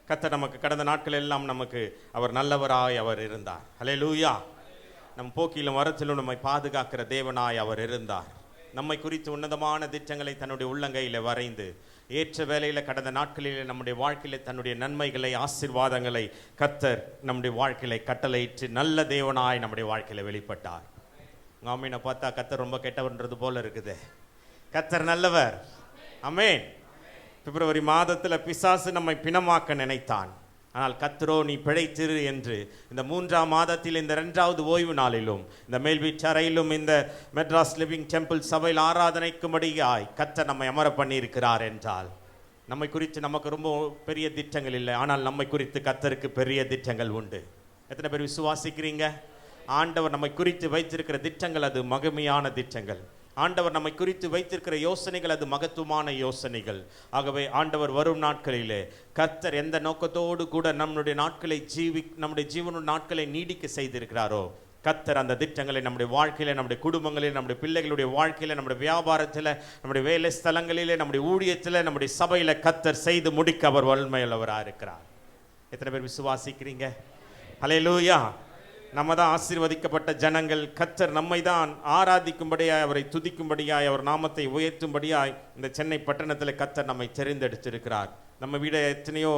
கர்த்தர் நமக்கு கடந்த நாட்கள் எல்லாம் நமக்கு அவர் நல்லவராய் அவர் இருந்தார். ஹல்லேலூயா. நம் போக்கிலும் வரத்திலும் நம்மை பாதுகாக்கிற தேவனாய் அவர் இருந்தார். நம்மை குறித்து உன்னதமான திட்டங்களை தன்னுடைய உள்ளங்கையில் வரைந்து ஏற்ற வேளையில் கடந்த நாட்களில் நம்முடைய வாழ்க்கையில தன்னுடைய நன்மைகளை ஆசீர்வாதங்களை கர்த்தர் நம்முடைய வாழ்க்கையில கட்டளையிட்டு நல்ல தேவனாய் நம்முடைய வாழ்க்கையில வெளிப்பட்டார். ஆமீனை பார்த்தா கர்த்தர் ரொம்ப கெட்டவர்ன்றது போல இருக்குது. கர்த்தர் நல்லவர். ஆமென். பிப்ரவரி மாதத்தில் பிசாசு நம்மை பிணமாக்க நினைத்தான். ஆனால் கர்த்தரோ நீ பிழைத்திரு என்று இந்த 3ஆம் மாதத்தில் இந்த 2வது ஓய்வு நாளிலும் இந்த மேல்வீட்டு அறையிலும் இந்த மெட்ராஸ் லிவிங் டெம்பிள் சபையில் ஆராதனைக்கும்படியாய் கர்த்தர் நம்மை அமர பண்ணியிருக்கிறார் என்றால் நம்மை குறித்து நமக்கு ரொம்ப பெரிய திட்டங்கள் இல்லை, ஆனால் நம்மை குறித்து கர்த்தருக்கு பெரிய திட்டங்கள் உண்டு. எத்தனை பேர் விசுவாசிக்கிறீங்க? ஆண்டவர் நம்மை குறித்து வைத்திருக்கிற திட்டங்கள் அது மகிமையான திட்டங்கள். ஆண்டவர் நம்மை குறித்து வைத்திருக்கிற யோசனைகள் அது மகத்துவமான யோசனைகள். ஆகவே ஆண்டவர் வரும் நாட்களிலே கர்த்தர் எந்த நோக்கத்தோடு கூட நம்முடைய நாட்களை நம்முடைய ஜீவனுடைய நாட்களை நீடிக்க செய்திருக்கிறாரோ கர்த்தர் அந்த திட்டங்களை நம்முடைய வாழ்க்கையில, நம்முடைய குடும்பங்களில், நம்முடைய பிள்ளைகளுடைய வாழ்க்கையில, நம்முடைய வியாபாரத்தில், நம்முடைய வேலை ஸ்தலங்களிலே, நம்முடைய ஊழியத்தில், நம்முடைய சபையில கர்த்தர் செய்து முடிக்க அவர் வல்லமையுள்ளவராக இருக்கிறார். எத்தனை பேர் விசுவாசிக்கிறீங்க? ஹல்லேலூயா. நம்ம தான் ஆசீர்வதிக்கப்பட்ட ஜனங்கள். கர்த்தர் நம்மை தான் ஆராதிக்கும்படியாய், அவரை துதிக்கும்படியாய், அவர் நாமத்தை உயர்த்தும்படியாய் இந்த சென்னை பட்டணத்தில் கர்த்தர் நம்மை தெரிந்தெடுத்திருக்கிறார். நம்ம விட எத்தனையோ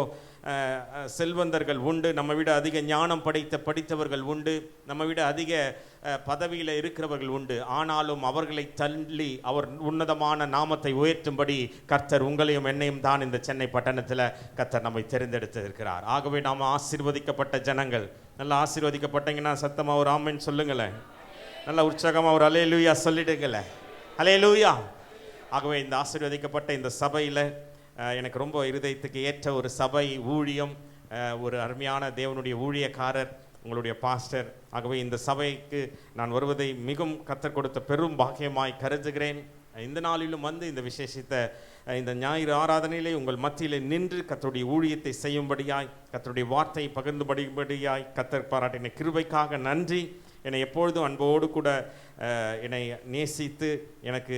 செல்வந்தர்கள் உண்டு, நம்ம விட அதிக ஞானம் படித்தவர்கள் உண்டு, நம்ம விட அதிக பதவியில் இருக்கிறவர்கள் உண்டு. ஆனாலும் அவர்களை தள்ளி அவர் உன்னதமான நாமத்தை உயர்த்தும்படி கர்த்தர் உங்களையும் என்னையும் தான் இந்த சென்னை பட்டணத்தில் கர்த்தர் நம்மை தெரிந்தெடுத்திருக்கிறார். ஆகவே நாம் ஆசீர்வதிக்கப்பட்ட ஜனங்கள். நல்லா ஆசீர்வதிக்கப்பட்டீங்கன்னா சத்தமாக ஒரு ஆமென் சொல்லுங்களேன். நல்லா உற்சாகமாக ஒரு அல்லேலூயா சொல்லிடுங்களேன். அல்லேலூயா. ஆகவே இந்த ஆசீர்வதிக்கப்பட்ட இந்த சபையில் எனக்கு ரொம்ப இருதயத்துக்கு ஏற்ற ஒரு சபை ஊழியம், ஒரு அருமையான தேவனுடைய ஊழியக்காரர், உங்களுடைய பாஸ்டர். ஆகவே இந்த சபைக்கு நான் வருவதை மிகவும் கர்த்தர் கொடுத்த பெரும் பாக்கியமாய் கருதுகிறேன். இந்த நாளிலும் வந்து இந்த விசேஷித்த இந்த ஞாயிறு ஆராதனையிலே உங்கள் மத்தியிலே நின்று கர்த்தருடைய ஊழியத்தை செய்யும்படியாய், கர்த்தருடைய வார்த்தையை பகிர்ந்துபடியாய் கர்த்தர் பாராட்டின கிருபைக்காக நன்றி. என்னை எப்பொழுதும் அன்போடு கூட என்னை நேசித்து எனக்கு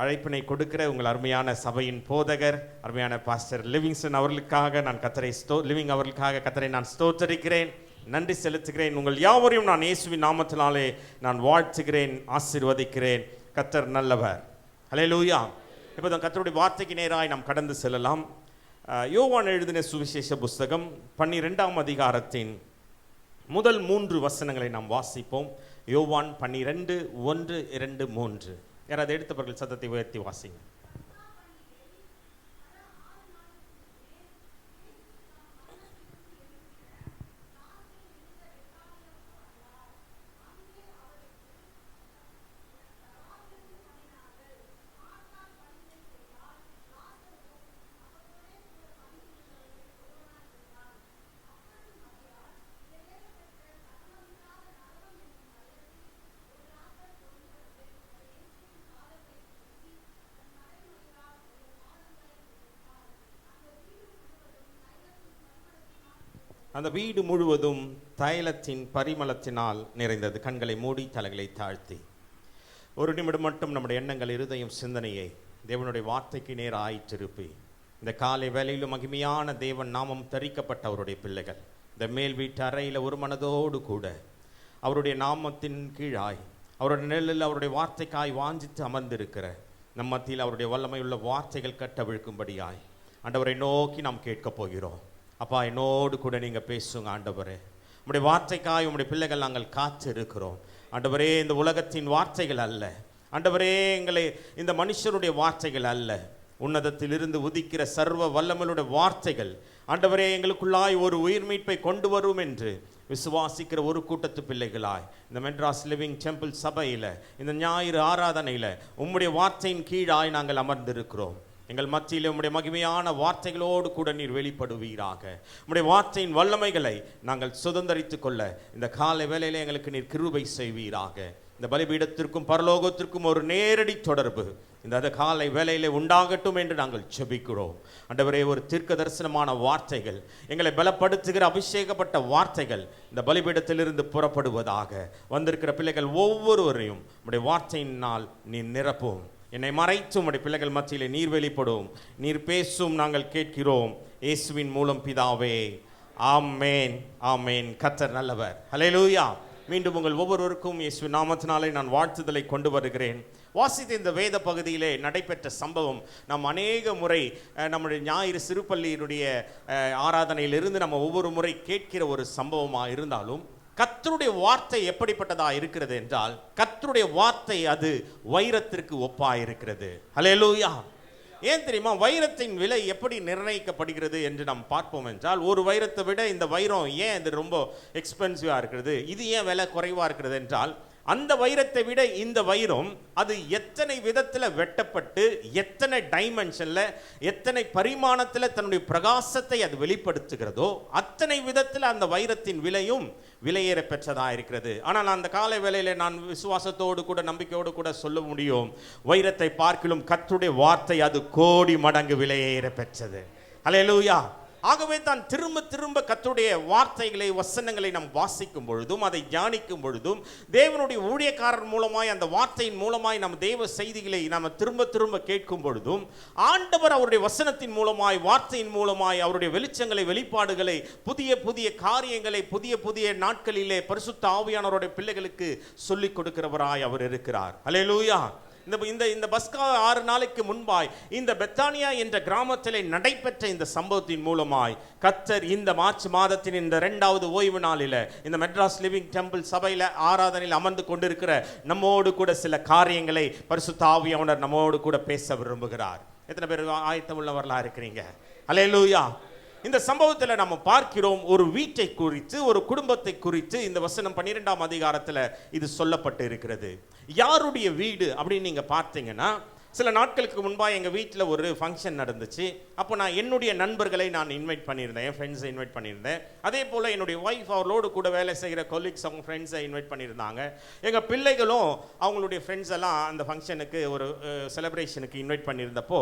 அழைப்பினை கொடுக்கிற உங்கள் அருமையான சபையின் போதகர், அருமையான பாஸ்டர் லிவிங்ஸ்டன் அவர்களுக்காக நான் கர்த்தரை நான் ஸ்தோத்தரிக்கிறேன், நன்றி செலுத்துகிறேன். உங்கள் யாவரையும் நான் இயேசுவின் நாமத்தினாலே நான் வாழ்த்துகிறேன், ஆசீர்வதிக்கிறேன். கர்த்தர் நல்லவர். ஹல்லேலூயா. இப்போது கர்த்தருடைய வார்த்தைக்கு நேராய் நாம் கடந்து செல்லலாம். யோவான் எழுதின சுவிசேஷ புஸ்தகம் 12ஆம் அதிகாரத்தின் முதல் 3 வசனங்களை நாம் வாசிப்போம். யோவான் 12, 1, 2, 3. யாராவது எடுத்தவர்கள் சத்தத்தை உயர்த்தி வாசிங்க. அந்த வீடு முழுவதும் தைலத்தின் பரிமளத்தினால் நிறைந்தது. கண்களை மூடி தலைகளை தாழ்த்தி ஒரு நிமிடம் மட்டும் நம்முடைய எண்ணங்கள், இருதயம், சிந்தனையை தேவனுடைய வார்த்தைக்கு நேர ஆயிற்றிருப்பி இந்த காலை வேளையிலும் மகிமையான தேவன் நாமம் தரிக்கப்பட்ட அவருடைய பிள்ளைகள் இந்த மேல் வீட்டு அறையில் ஒரு மனதோடு கூட அவருடைய நாமத்தின் கீழாய், அவருடைய நிழலில் அவருடைய வார்த்தைக்காய் வாஞ்சித்து அமர்ந்திருக்கிற நம் மத்தியில் அவருடைய வல்லமையுள்ள வார்த்தைகள் கட்டவிழ்க்கும்படியாய் ஆண்டவரை நோக்கி நாம் கேட்கப் போகிறோம். அப்பா, என்னோடு கூட நீங்கள் பேசுங்க ஆண்டவரே. உம்முடைய வார்த்தைக்காய் உம்முடைய பிள்ளைகள் நாங்கள் காத்து இருக்கிறோம் ஆண்டவரே. இந்த உலகத்தின் வார்த்தைகள் அல்ல ஆண்டவரே, எங்களை இந்த மனுஷருடைய வார்த்தைகள் அல்ல, உன்னதத்திலிருந்து உதிக்கிற சர்வ வல்லமையுடைய வார்த்தைகள் ஆண்டவரே எங்களுக்குள்ளாய் ஒரு உயிர் மீட்பை கொண்டு வரும் என்று விசுவாசிக்கிற ஒரு கூட்டத்து பிள்ளைகளாய் இந்த மெட்ராஸ் லிவிங் டெம்பிள் சபையில் இந்த ஞாயிறு ஆராதனையில் உம்முடைய வார்த்தையின் கீழாய் நாங்கள் அமர்ந்திருக்கிறோம். எங்கள் மத்தியில் உம்முடைய மகிமையான வார்த்தைகளோடு கூட நீர் வெளிப்படுவீராக. உம்முடைய வார்த்தையின் வல்லமைகளை நாங்கள் சுதந்தரித்துக் கொள்ள இந்த காலை வேளையிலே எங்களுக்கு நீர் கிருபை செய்வீராக. இந்த பலிபீடத்திற்கும் பரலோகத்திற்கும் ஒரு நேரடி தொடர்பு இந்த காலை வேளையிலே உண்டாகட்டும் என்று நாங்கள் ஜெபிக்கிறோம் ஆண்டவரே. ஒரு தீர்க்க தரிசனமான வார்த்தைகள், எங்களை பலப்படுத்துகிற அபிஷேகப்பட்ட வார்த்தைகள் இந்த பலிபீடத்திலிருந்து புறப்படுவதாக. வந்திருக்கிற பிள்ளைகள் ஒவ்வொருவரையும் உம்முடைய வார்த்தையினால் நீ நிரப்பும். என்னை மறைத்து உம்முடைய பிள்ளைகள் மத்தியிலே நீர் வெளிப்படும், நீர் பேசும், நாங்கள் கேட்கிறோம் இயேசுவின் மூலம் பிதாவே, ஆமென் ஆமென். கர்த்தர் நல்லவர். ஹல்லேலூயா. மீண்டும் உங்கள் ஒவ்வொருவருக்கும் இயேசுவின் நாமத்தினாலே நான் வாழ்த்துதலை கொண்டு வருகிறேன். வாசித்த இந்த வேத பகுதியிலே நடைபெற்ற சம்பவம் நாம் அநேக முறை நம்முடைய ஞாயிறு சிறுபள்ளியினுடைய ஆராதனையிலிருந்து நம்ம ஒவ்வொரு முறை கேட்கிற ஒரு சம்பவமாக இருந்தாலும், கர்த்தருடைய வார்த்தை எப்படிப்பட்டதா இருக்கிறது என்றால், கர்த்தருடைய வார்த்தை அது வைரத்திற்கு ஒப்பாய் இருக்கிறது. ஹல்லேலூயா. ஏன் தெரியுமா? வைரத்தின் விலை எப்படி நிர்ணயிக்கப்படுகிறது என்று நாம் பார்ப்போம் என்றால், ஒரு வைரத்தை விட இந்த வைரம் ஏன் இது ரொம்ப எக்ஸ்பென்சிவாக இருக்கிறது, இது ஏன் விலை குறைவாக இருக்கிறது என்றால், அந்த வைரத்தை விட இந்த வைரம் அது எத்தனை விதத்தில் வெட்டப்பட்டு, எத்தனை டைமென்ஷன்ல, எத்தனை பரிமாணத்தில் தன்னுடைய பிரகாசத்தை அது வெளிப்படுத்துகிறதோ அத்தனை விதத்தில் அந்த வைரத்தின் விலையும் விலையேற பெற்றதாக இருக்கிறது. ஆனால் அந்த காலை வேளையில் நான் விசுவாசத்தோடு கூட நம்பிக்கையோடு கூட சொல்ல முடியும், வைரத்தை பார்க்கிலும் கர்த்தருடைய வார்த்தை அது கோடி மடங்கு விலையேற பெற்றது. ஹல்லேலூயா. ஆகவே தான் திரும்ப திரும்ப கர்த்தருடைய வார்த்தைகளை, வசனங்களை நாம் வாசிக்கும் பொழுதும், அதை தியானிக்கும் பொழுதும், தேவனுடைய ஊழியக்காரர் மூலமாய், அந்த வார்த்தையின் மூலமாய் நம்ம தேவ செய்திகளை நாம் திரும்ப திரும்ப கேட்கும் பொழுதும், ஆண்டவர் அவருடைய வசனத்தின் மூலமாய், வார்த்தையின் மூலமாய் அவருடைய வெளிச்சங்களை, வெளிப்பாடுகளை, புதிய புதிய காரியங்களை புதிய புதிய நாட்களிலே பரிசுத்த ஆவியானவருடைய பிள்ளைகளுக்கு சொல்லிக் கொடுக்கிறவராய் அவர் இருக்கிறார். ஹல்லேலூயா. இந்த பஸ்கா 6 நாளைக்கு முன்பாய் இந்த பெத்தானியா என்ற கிராமத்திலே நடைபெற்ற இந்த சம்பவத்தின் மூலமாய் கர்த்தர் இந்த மார்ச் மாதத்தின் இந்த 2வது ஓய்வு நாளில் இந்த மெட்ராஸ் லிவிங் டெம்பிள் சபையில் ஆராதனையில் அமர்ந்து கொண்டிருக்கிற நம்மோடு கூட சில காரியங்களை பரிசுத்த ஆவியானவர் நம்மோடு கூட பேச விரும்புகிறார். எத்தனை பேர் ஆயத்தம் உள்ளவர்களா இருக்கிறீங்க? ஹல்லேலூயா. இந்த சம்பவத்தில் நம்ம பார்க்கிறோம், ஒரு வீட்டை குறித்து, ஒரு குடும்பத்தை குறித்து இந்த வசனம் 12ஆம் அதிகாரத்தில் இது சொல்லப்பட்டு இருக்கிறது. யாருடைய வீடு அப்படின்னு நீங்க பார்த்தீங்கன்னா, சில நாட்களுக்கு முன்பாக எங்கள் வீட்டில் ஒரு ஃபங்க்ஷன் நடந்துச்சு. அப்போ நான் என்னுடைய நண்பர்களை நான் இன்வைட் பண்ணியிருந்தேன், என் ஃப்ரெண்ட்ஸை இன்வைட் பண்ணியிருந்தேன். அதே போல் என்னுடைய ஒய்ஃப் அவர்களோடு கூட வேலை செய்கிற கொலீக்ஸ் அவங்க ஃப்ரெண்ட்ஸை இன்வைட் பண்ணியிருந்தாங்க. எங்கள் பிள்ளைகளும் அவங்களுடைய ஃப்ரெண்ட்ஸ் எல்லாம் அந்த ஃபங்க்ஷனுக்கு, ஒரு செலிப்ரேஷனுக்கு இன்வைட் பண்ணியிருந்தப்போ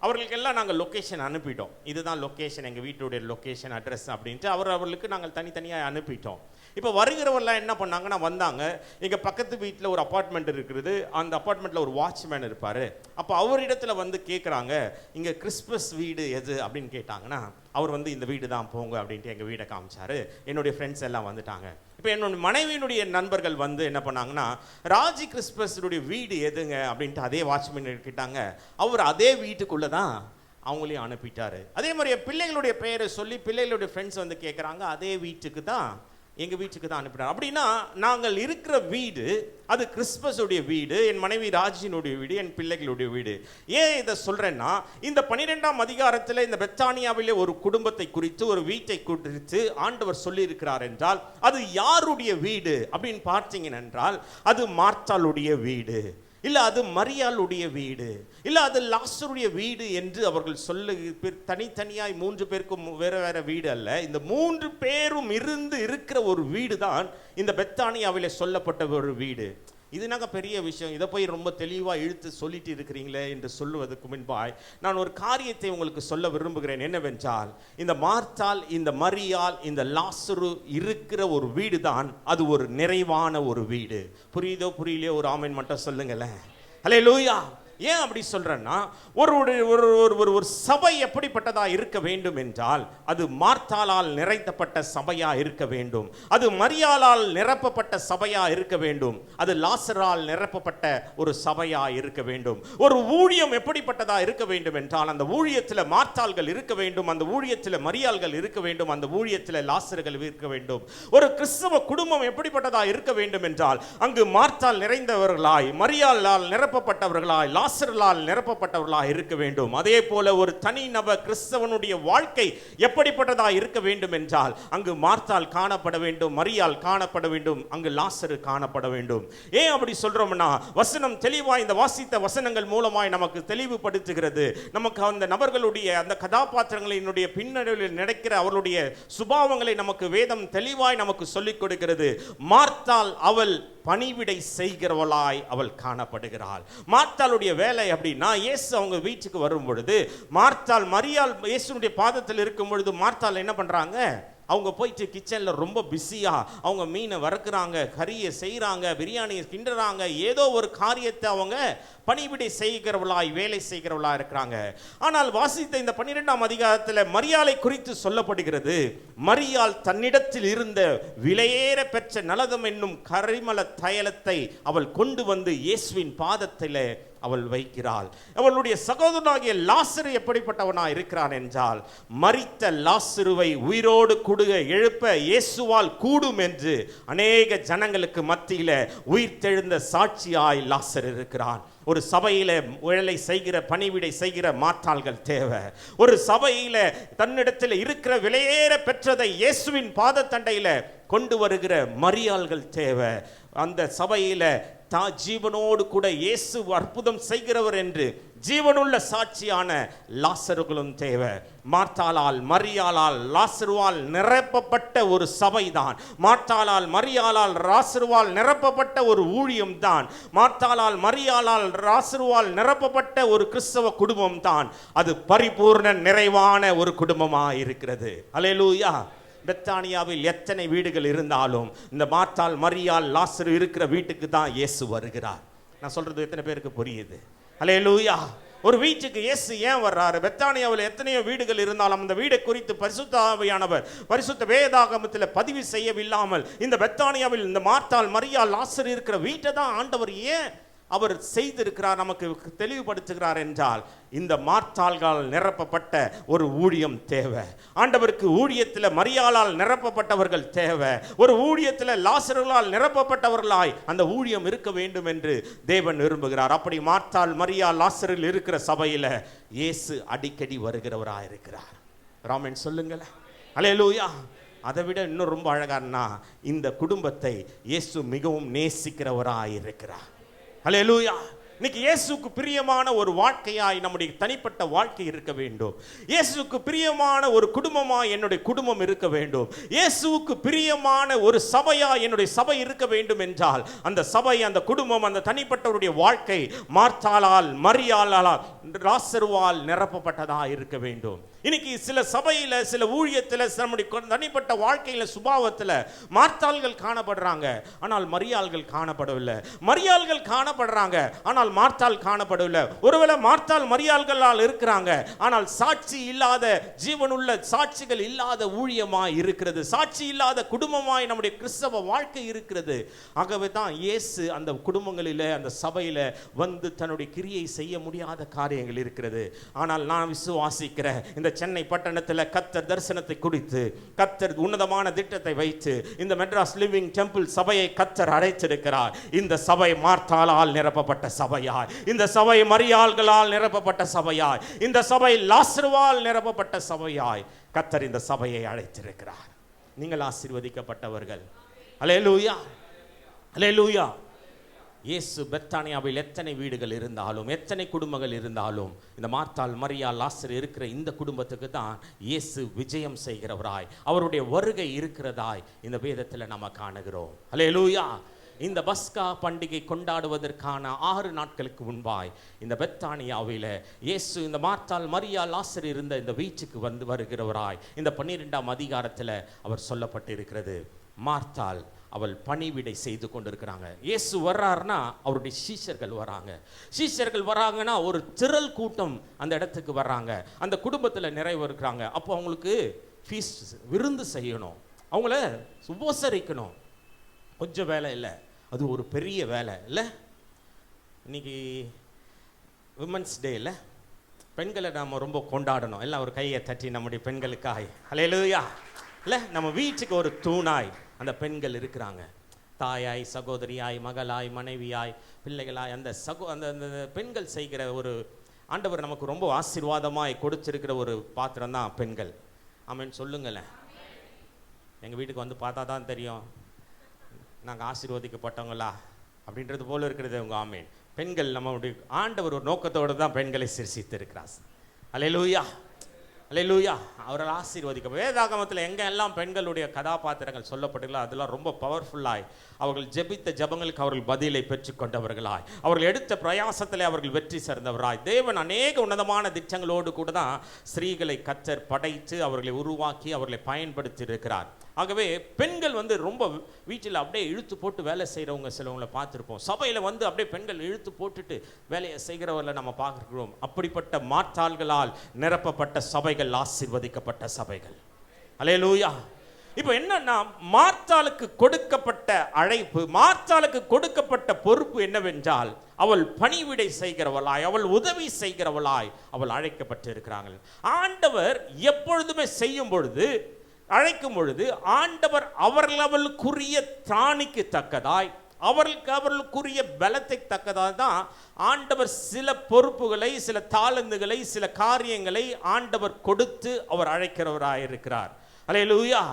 அவர்களுக்கெல்லாம் நாங்கள் லொக்கேஷன் அனுப்பிட்டோம். இதுதான் லொக்கேஷன், எங்கள் வீட்டுடைய லொக்கேஷன் அட்ரஸ் அப்படின்ட்டு அவர்களுக்கு நாங்கள் தனித்தனியாக அனுப்பிட்டோம். இப்போ வருகிறவரெல்லாம் என்ன பண்ணாங்கன்னா, வந்தாங்க. எங்கள் பக்கத்து வீட்டில் ஒரு அப்பார்ட்மெண்ட் இருக்குது. அந்த அப்பார்ட்மெண்ட்டில் ஒரு வாட்ச்மேன் இருப்பார். அப்போ அவரிடத்துல வந்து கேட்குறாங்க, இங்கே கிறிஸ்மஸ் வீடு எது அப்படின்னு கேட்டாங்கன்னா, அவர் வந்து இந்த வீடு தான் போங்க அப்படின்ட்டு எங்கள் வீடை காமிச்சாரு. என்னுடைய ஃப்ரெண்ட்ஸ் எல்லாம் வந்துட்டாங்க. இப்போ என்னுடைய மனைவியினுடைய நண்பர்கள் வந்து என்ன பண்ணாங்கன்னா, ராஜி கிறிஸ்மஸுடைய வீடு எதுங்க அப்படின்ட்டு அதே வாட்ச்மேன் கேட்டாங்க. அவர் அதே வீட்டுக்குள்ளே தான் அவங்களையும் அனுப்பிட்டாரு. அதே மாதிரி பிள்ளைகளுடைய பெயரை சொல்லி பிள்ளைகளுடைய ஃப்ரெண்ட்ஸ் வந்து கேட்குறாங்க, அதே வீட்டுக்கு தான், எங்கள் வீட்டுக்கு தான் அனுப்பினார். அப்படின்னா நாங்கள் இருக்கிற வீடு அது கிறிஸ்மஸுடைய வீடு, என் மனைவி ராஜினுடைய வீடு, என் பிள்ளைகளுடைய வீடு. ஏன் இதை சொல்கிறேன்னா, இந்த 12ஆம் அதிகாரத்தில் இந்த பெத்தானியாவிலே ஒரு குடும்பத்தை குறித்து, ஒரு வீட்டை குறித்து ஆண்டவர் சொல்லியிருக்கிறார் என்றால், அது யாருடைய வீடு அப்படின்னு பார்த்தீங்க என்றால், அது மார்த்தாளுடைய வீடு, இல்லை அது மரியாளுடைய வீடு, இல்லை அது லாசருடைய வீடு என்று அவர்கள் தனித்தனியாய் 3 பேருக்கும் வேற வேற வீடு அல்ல, இந்த 3 பேரும் இருக்கிற ஒரு வீடு தான் இந்த பெத்தானியாவிலே சொல்லப்பட்ட ஒரு வீடு. இது நாங்கள் பெரிய விஷயம், இதை போய் ரொம்ப தெளிவாக இழுத்து சொல்லிட்டு இருக்கிறீங்களே என்று சொல்லுவதற்கு முன்பாய் நான் ஒரு காரியத்தை உங்களுக்கு சொல்ல விரும்புகிறேன். என்னவென்றால், இந்த மார்த்தாள், இந்த மரியாள், இந்த லாசரு இருக்கிற ஒரு வீடு தான் அது ஒரு நிறைவான ஒரு வீடு. புரியுதோ புரியலையோ ஒரு ஆமென் மட்டும் சொல்லுங்களேன். ஹல்லேலூயா. ஏன் அப்படி சொல்றேன்னா, ஒரு சபை எப்படிப்பட்டதா இருக்க வேண்டும் என்றால், அது மார்த்தாளால் நிறைந்தப்பட்ட சபையா இருக்க வேண்டும், அது மரியாளால் நிரப்பப்பட்ட சபையா இருக்க வேண்டும், அது லாசரால் நிரப்பப்பட்ட ஒரு சபையா இருக்க வேண்டும். ஒரு ஊழியம் எப்படிப்பட்டதா இருக்க வேண்டும் என்றால், அந்த ஊழியத்தில் மார்த்தாள்கள் இருக்க வேண்டும், அந்த ஊழியத்தில் மரியாள்கள் இருக்க வேண்டும், அந்த ஊழியத்தில் லாசர்கள் இருக்க வேண்டும். ஒரு கிறிஸ்தவ குடும்பம் எப்படிப்பட்டதா இருக்க வேண்டும் என்றால், அங்கு மார்த்தாள் நிறைந்தவர்களாய், மரியாளால் நிரப்பப்பட்டவர்களாய், லாசரால் நிரப்பப்பட்டவர்களாக இருக்க வேண்டும். அதே போல ஒரு தனி நபர் கிறிஸ்தவனுடைய வாழ்க்கை எப்படிப்பட்டதா இருக்க வேண்டும் என்றால், அங்கு மார்த்தாள் காணப்பட வேண்டும், மரியாள் காணப்பட வேண்டும், அங்கு லாசரு காணப்பட வேண்டும். ஏன் அப்படி சொல்றோம்னா, வசனம் தெளிவாய் இந்த வாசித்த வசனங்கள் மூலமாய் நமக்கு தெளிவுபடுத்துகிறது. நமக்கு அந்த நபர்களுடைய, அந்த கதாபாத்திரங்களினுடைய பின்னணியில் நடக்கிற அவர்களுடைய சுபாவங்களை நமக்கு வேதம் தெளிவாய் நமக்கு சொல்லிக் கொடுக்கிறது. மார்த்தாள் அவள் பணிவிடை செய்கிறவளாய் அவள் காணப்படுகிறாள். மார்த்தாளுடைய வேலை அப்படின்னா, இயேசு அவங்க வீட்டுக்கு வரும் பொழுது மார்த்தாள், மரியாள் இயேசுனுடைய பாதத்தில் இருக்கும் பொழுது மார்த்தாள் என்ன பண்றாங்க, அவங்க போயிட்டு கிச்சனில் ரொம்ப பிஸியாக அவங்க மீனை வறுக்கிறாங்க, கறியை செய்கிறாங்க, பிரியாணியை கிண்டுறாங்க, ஏதோ ஒரு காரியத்தை அவங்க பணிவிடை செய்கிறவளாய் வேலை செய்கிறவளாக இருக்கிறாங்க. ஆனால் வாசித்த இந்த 12ஆம் அதிகாரத்தில் மரியாளை குறித்து சொல்லப்படுகிறது. மரியாள் தன்னிடத்தில் இருந்த விலையேற பெற்ற நலதம் என்னும் கரிமல தைலத்தை அவள் கொண்டு வந்து இயேசுவின் பாதத்தில் அவள் வைக்கிறாள். அவளுடைய சகோதரனாகிய லாசரு எப்படிப்பட்டவனாய் இருக்கிறான் என்றால், மரித்த லாசருவை உயிரோடு கொடுக எழுப்ப இயேசுவால் கூடும் என்று அநேக ஜனங்களுக்கு மத்தியில உயிர்த்தெழுந்த சாட்சியாய் லாசர் இருக்கிறான். ஒரு சபையில வேலை செய்கிற பணிவிடை செய்கிற மாற்றாள்கள் தேவை. ஒரு சபையில தன்னிடத்தில் இருக்கிற விலையேற பெற்றதை இயேசுவின் பாதத்தண்டையில கொண்டு வருகிற மரியாள்கள் தேவை. அந்த சபையில ஜீவனோடு கூட இயேசு அற்புதம் செய்கிறவர் என்று ஜீவனுள்ள சாட்சியான லாசருகளும் தேவை. மார்த்தாளால் மரியாளால் லாசருவால் நிரப்பப்பட்ட ஒரு சபைதான். மார்த்தாளால் மரியாளால் லாசருவால் நிரப்பப்பட்ட ஒரு ஊழியம் தான். மார்த்தாளால் மரியாளால் லாசருவால் நிரப்பப்பட்ட ஒரு கிறிஸ்தவ குடும்பம் தான். அது பரிபூர்ண நிறைவான ஒரு குடும்பமாக இருக்கிறது. அல்லேலூயா. பெத்தானியாவில் எத்தனை வீடுகள் இருந்தாலும் இந்த மார்த்தாள் மரியாள் லாசரு இருக்கிற வீட்டுக்கு தான் இயேசு வருகிறார். நான் சொல்றது எத்தனை பேருக்கு புரியுது? அல்லேலூயா. ஒரு வீட்டுக்கு இயேசு ஏன் வர்றாரு? பெத்தானியாவில் எத்தனையோ வீடுகள் இருந்தாலும் அந்த வீடை குறித்து பரிசுத்த ஆவியானவர் பரிசுத்த வேதாகமத்தில் பதிவு செய்யவில்லாமல் இந்த பெத்தானியாவில் இந்த மார்த்தாள் மரியாள் லாசரு இருக்கிற வீட்டை தான் ஆண்டவர் ஏன் அவர் செய்திருக்கிறார், நமக்கு தெளிவுபடுத்துகிறார் என்றால், இந்த மார்த்தாள்களால் நிரப்பப்பட்ட ஒரு ஊழியம் தேவை. ஆண்டவருக்கு ஊழியத்தில் மரியாளால் நிரப்பப்பட்டவர்கள் தேவை. ஒரு ஊழியத்தில் லாசருகளால் நிரப்பப்பட்டவர்களாய் அந்த ஊழியம் இருக்க வேண்டும் என்று தேவன் விரும்புகிறார். அப்படி மார்த்தாள் மரியாள் லாசரில் இருக்கிற சபையில் இயேசு அடிக்கடி வருகிறவராக இருக்கிறார். ராமன் சொல்லுங்கள. அல்லேலூயா. அதை விட இன்னும் ரொம்ப அழகானா, இந்த குடும்பத்தை இயேசு மிகவும் நேசிக்கிறவராக இருக்கிறார். அல்லேலூயா. இன்னைக்கு இயேசுக்கு பிரியமான ஒரு வாழ்க்கையாய் நம்முடைய தனிப்பட்ட வாழ்க்கை இருக்க வேண்டும். இயேசுக்கு பிரியமான ஒரு குடும்பமாய் என்னுடைய குடும்பம் இருக்க வேண்டும். இயேசுவுக்கு பிரியமான ஒரு சபையாய் என்னுடைய சபை இருக்க வேண்டும் என்றால், அந்த சபை, அந்த குடும்பம், அந்த தனிப்பட்டவருடைய வாழ்க்கை மார்த்தாளால் மரியாளால் லாசருவால் நிரப்பப்பட்டதா இருக்க வேண்டும். இன்னைக்கு சில சபையில, சில ஊழியத்தில், நம்முடைய தனிப்பட்ட வாழ்க்கையில சுபாவத்தில் மார்த்தாள்கள் காணப்படுறாங்க, ஆனால் மரியாள்கள் காணப்படவில்லை. மரியாள்கள் காணப்படுறாங்க, ஆனால் மார்த்தாள் காணப்படவில்லை. ஒருவேளை மார்த்தாள் மரியாள்களால் இருக்கிறாங்க, ஆனால் சாட்சி இல்லாத, ஜீவனுள்ள சாட்சிகள் இல்லாத ஊழியமாய் இருக்கிறது. சாட்சி இல்லாத குடும்பமாய் நம்முடைய கிறிஸ்தவ வாழ்க்கை இருக்கிறது. ஆகவே தான் இயேசு அந்த குடும்பங்களில், அந்த சபையில் வந்து தன்னுடைய கிரியை செய்ய முடியாத காரியங்கள் இருக்கிறது. ஆனால் நான் விசுவாசிக்கிறேன், இந்த சென்னை பட்டணத்தில் கர்த்தர் தரிசனத்தை குறித்து, கர்த்தர் உன்னதமான திட்டத்தை வைத்து இந்த மெட்ராஸ் லிவிங் டெம்பிள் சபையை கர்த்தர் அழைத்திருக்கிறார். இந்த சபை மார்த்தாளால் நிரப்பப்பட்ட சபையாய், இந்த சபை மரியாள்களால் நிரப்பப்பட்ட சபையாய், இந்த சபை லாசருவால் நிரப்பப்பட்ட சபையாய் கர்த்தர் இந்த சபையை அழைத்திருக்கிறார். நீங்கள் ஆசீர்வதிக்கப்பட்டவர்கள். அல்லேலூயா. அல்லேலூயா. இயேசு பெத்தானியாவில் எத்தனை வீடுகள் இருந்தாலும், எத்தனை குடும்பங்கள் இருந்தாலும், இந்த மார்த்தாள் மரியாள் லாசரு இருக்கிற இந்த குடும்பத்துக்கு தான் இயேசு விஜயம் செய்கிறவராய், அவருடைய வருகை இருக்கிறதாய் இந்த வேதத்தில் நாம் காணுகிறோம். அல்லேலூயா. இந்த பஸ்கா பண்டிகை கொண்டாடுவதற்கான 6 நாட்களுக்கு முன்பாய் இந்த பெத்தானியாவில் இயேசு இந்த மார்த்தாள் மரியாள் லாசரு இருந்த இந்த வீட்டுக்கு வந்து வருகிறவராய் இந்த 12ஆம் அதிகாரத்தில் அவர் சொல்லப்பட்டிருக்கிறது. மார்த்தாள் அவள் பணிவிடை செய்து கொண்டிருக்கிறாங்க. இயேசு வர்றாருன்னா அவருடைய சீஷர்கள் வராங்க. சீஷர்கள் வராங்கன்னா ஒரு திரள் கூட்டம் அந்த இடத்துக்கு வர்றாங்க. அந்த குடும்பத்தில் நிறைவு இருக்கிறாங்க. அப்போ அவங்களுக்கு ஃபீஸ்ட், விருந்து செய்யணும், அவங்கள உபசரிக்கணும். கொஞ்சம் வேலை இல்லை, அது ஒரு பெரிய வேலை இல்லை. இன்னைக்கு விமன்ஸ் டே இல்லை, பெண்களை நாம் ரொம்ப கொண்டாடணும். எல்லாம் ஒரு கையை தட்டி நம்முடைய பெண்களுக்காய். அல்லேலூயா. இல்லை, நம்ம வீட்டுக்கு ஒரு தூணாய் அந்த பெண்கள் இருக்கிறாங்க. தாயாய், சகோதரியாய், மகளாய், மனைவியாய், பிள்ளைகளாய் அந்த அந்த பெண்கள் செய்கிற ஒரு, ஆண்டவர் நமக்கு ரொம்ப ஆசீர்வாதமாய் கொடுத்திருக்கிற ஒரு பாத்திரம் தான் பெண்கள். ஆமென் சொல்லுங்களேன். எங்கள் வீட்டுக்கு வந்து பார்த்தா தான் தெரியும் நாங்கள் ஆசீர்வதிக்கப்பட்டவங்களா அப்படின்றது போல இருக்கிறது உங்கள். ஆமென். பெண்கள் நம்மளுடைய ஆண்டவர் ஒரு நோக்கத்தோடு தான் பெண்களை சிருஷ்டித்து இருக்கிறார். அல்லேலூயா. அல்லேலூயா. அவர்கள் ஆசீர்வதிக்க. வேதாகமத்தில் எங்கே எல்லாம் பெண்களுடைய கதாபாத்திரங்கள் சொல்லப்பட்டுள்ளோ அதெல்லாம் ரொம்ப பவர்ஃபுல்லாய் அவர்கள் ஜெபித்த ஜெபங்களுக்கு அவர்கள் பதிலை பெற்றுக்கொண்டவர்களாய், அவர்கள் எடுத்த பிரயாசத்திலே அவர்கள் வெற்றி சேர்ந்தவராய், தேவன் அநேக உன்னதமான திட்டங்களோடு கூட தான் ஸ்திரீகளை கர்த்தர் படைத்து அவர்களை உருவாக்கி அவர்களை பயன்படுத்தி இருக்கிறார். ஆகவே பெண்கள் ரொம்ப வீட்டில் அப்படியே இழுத்து போட்டு வேலை செய்கிறவங்க சிலவங்களை பார்த்துருப்போம். சபையில் அப்படியே பெண்கள் இழுத்து போட்டுட்டு வேலையை செய்கிறவர்களை நம்ம பார்க்குறோம். அப்படிப்பட்ட மாற்றாள்களால் நிரப்பப்பட்ட சபைகள் ஆசீர்வதிக்கப்பட்ட சபைகள். அல்லேலூயா. இப்போ என்னன்னா, மார்த்தாளுக்கு கொடுக்கப்பட்ட அழைப்பு, மார்த்தாளுக்கு கொடுக்கப்பட்ட பொறுப்பு என்னவென்றால், அவள் பணிவிடை செய்கிறவளாய், அவள் உதவி செய்கிறவளாய் அவள் அழைக்கப்பட்டிருக்கிறார்கள். ஆண்டவர் எப்பொழுதுமே செய்யும் பொழுது, அழைக்கும் பொழுது ஆண்டவர் அவர்களுக்குரிய திராணிக்கு தக்கதாய், அவர்களுக்குரிய பலத்தை தக்கதாக தான் ஆண்டவர் சில பொறுப்புகளை, சில தாளந்துகளை, சில காரியங்களை ஆண்டவர் கொடுத்து அவர் அழைக்கிறவராக இருக்கிறார். அல்லேலூயா.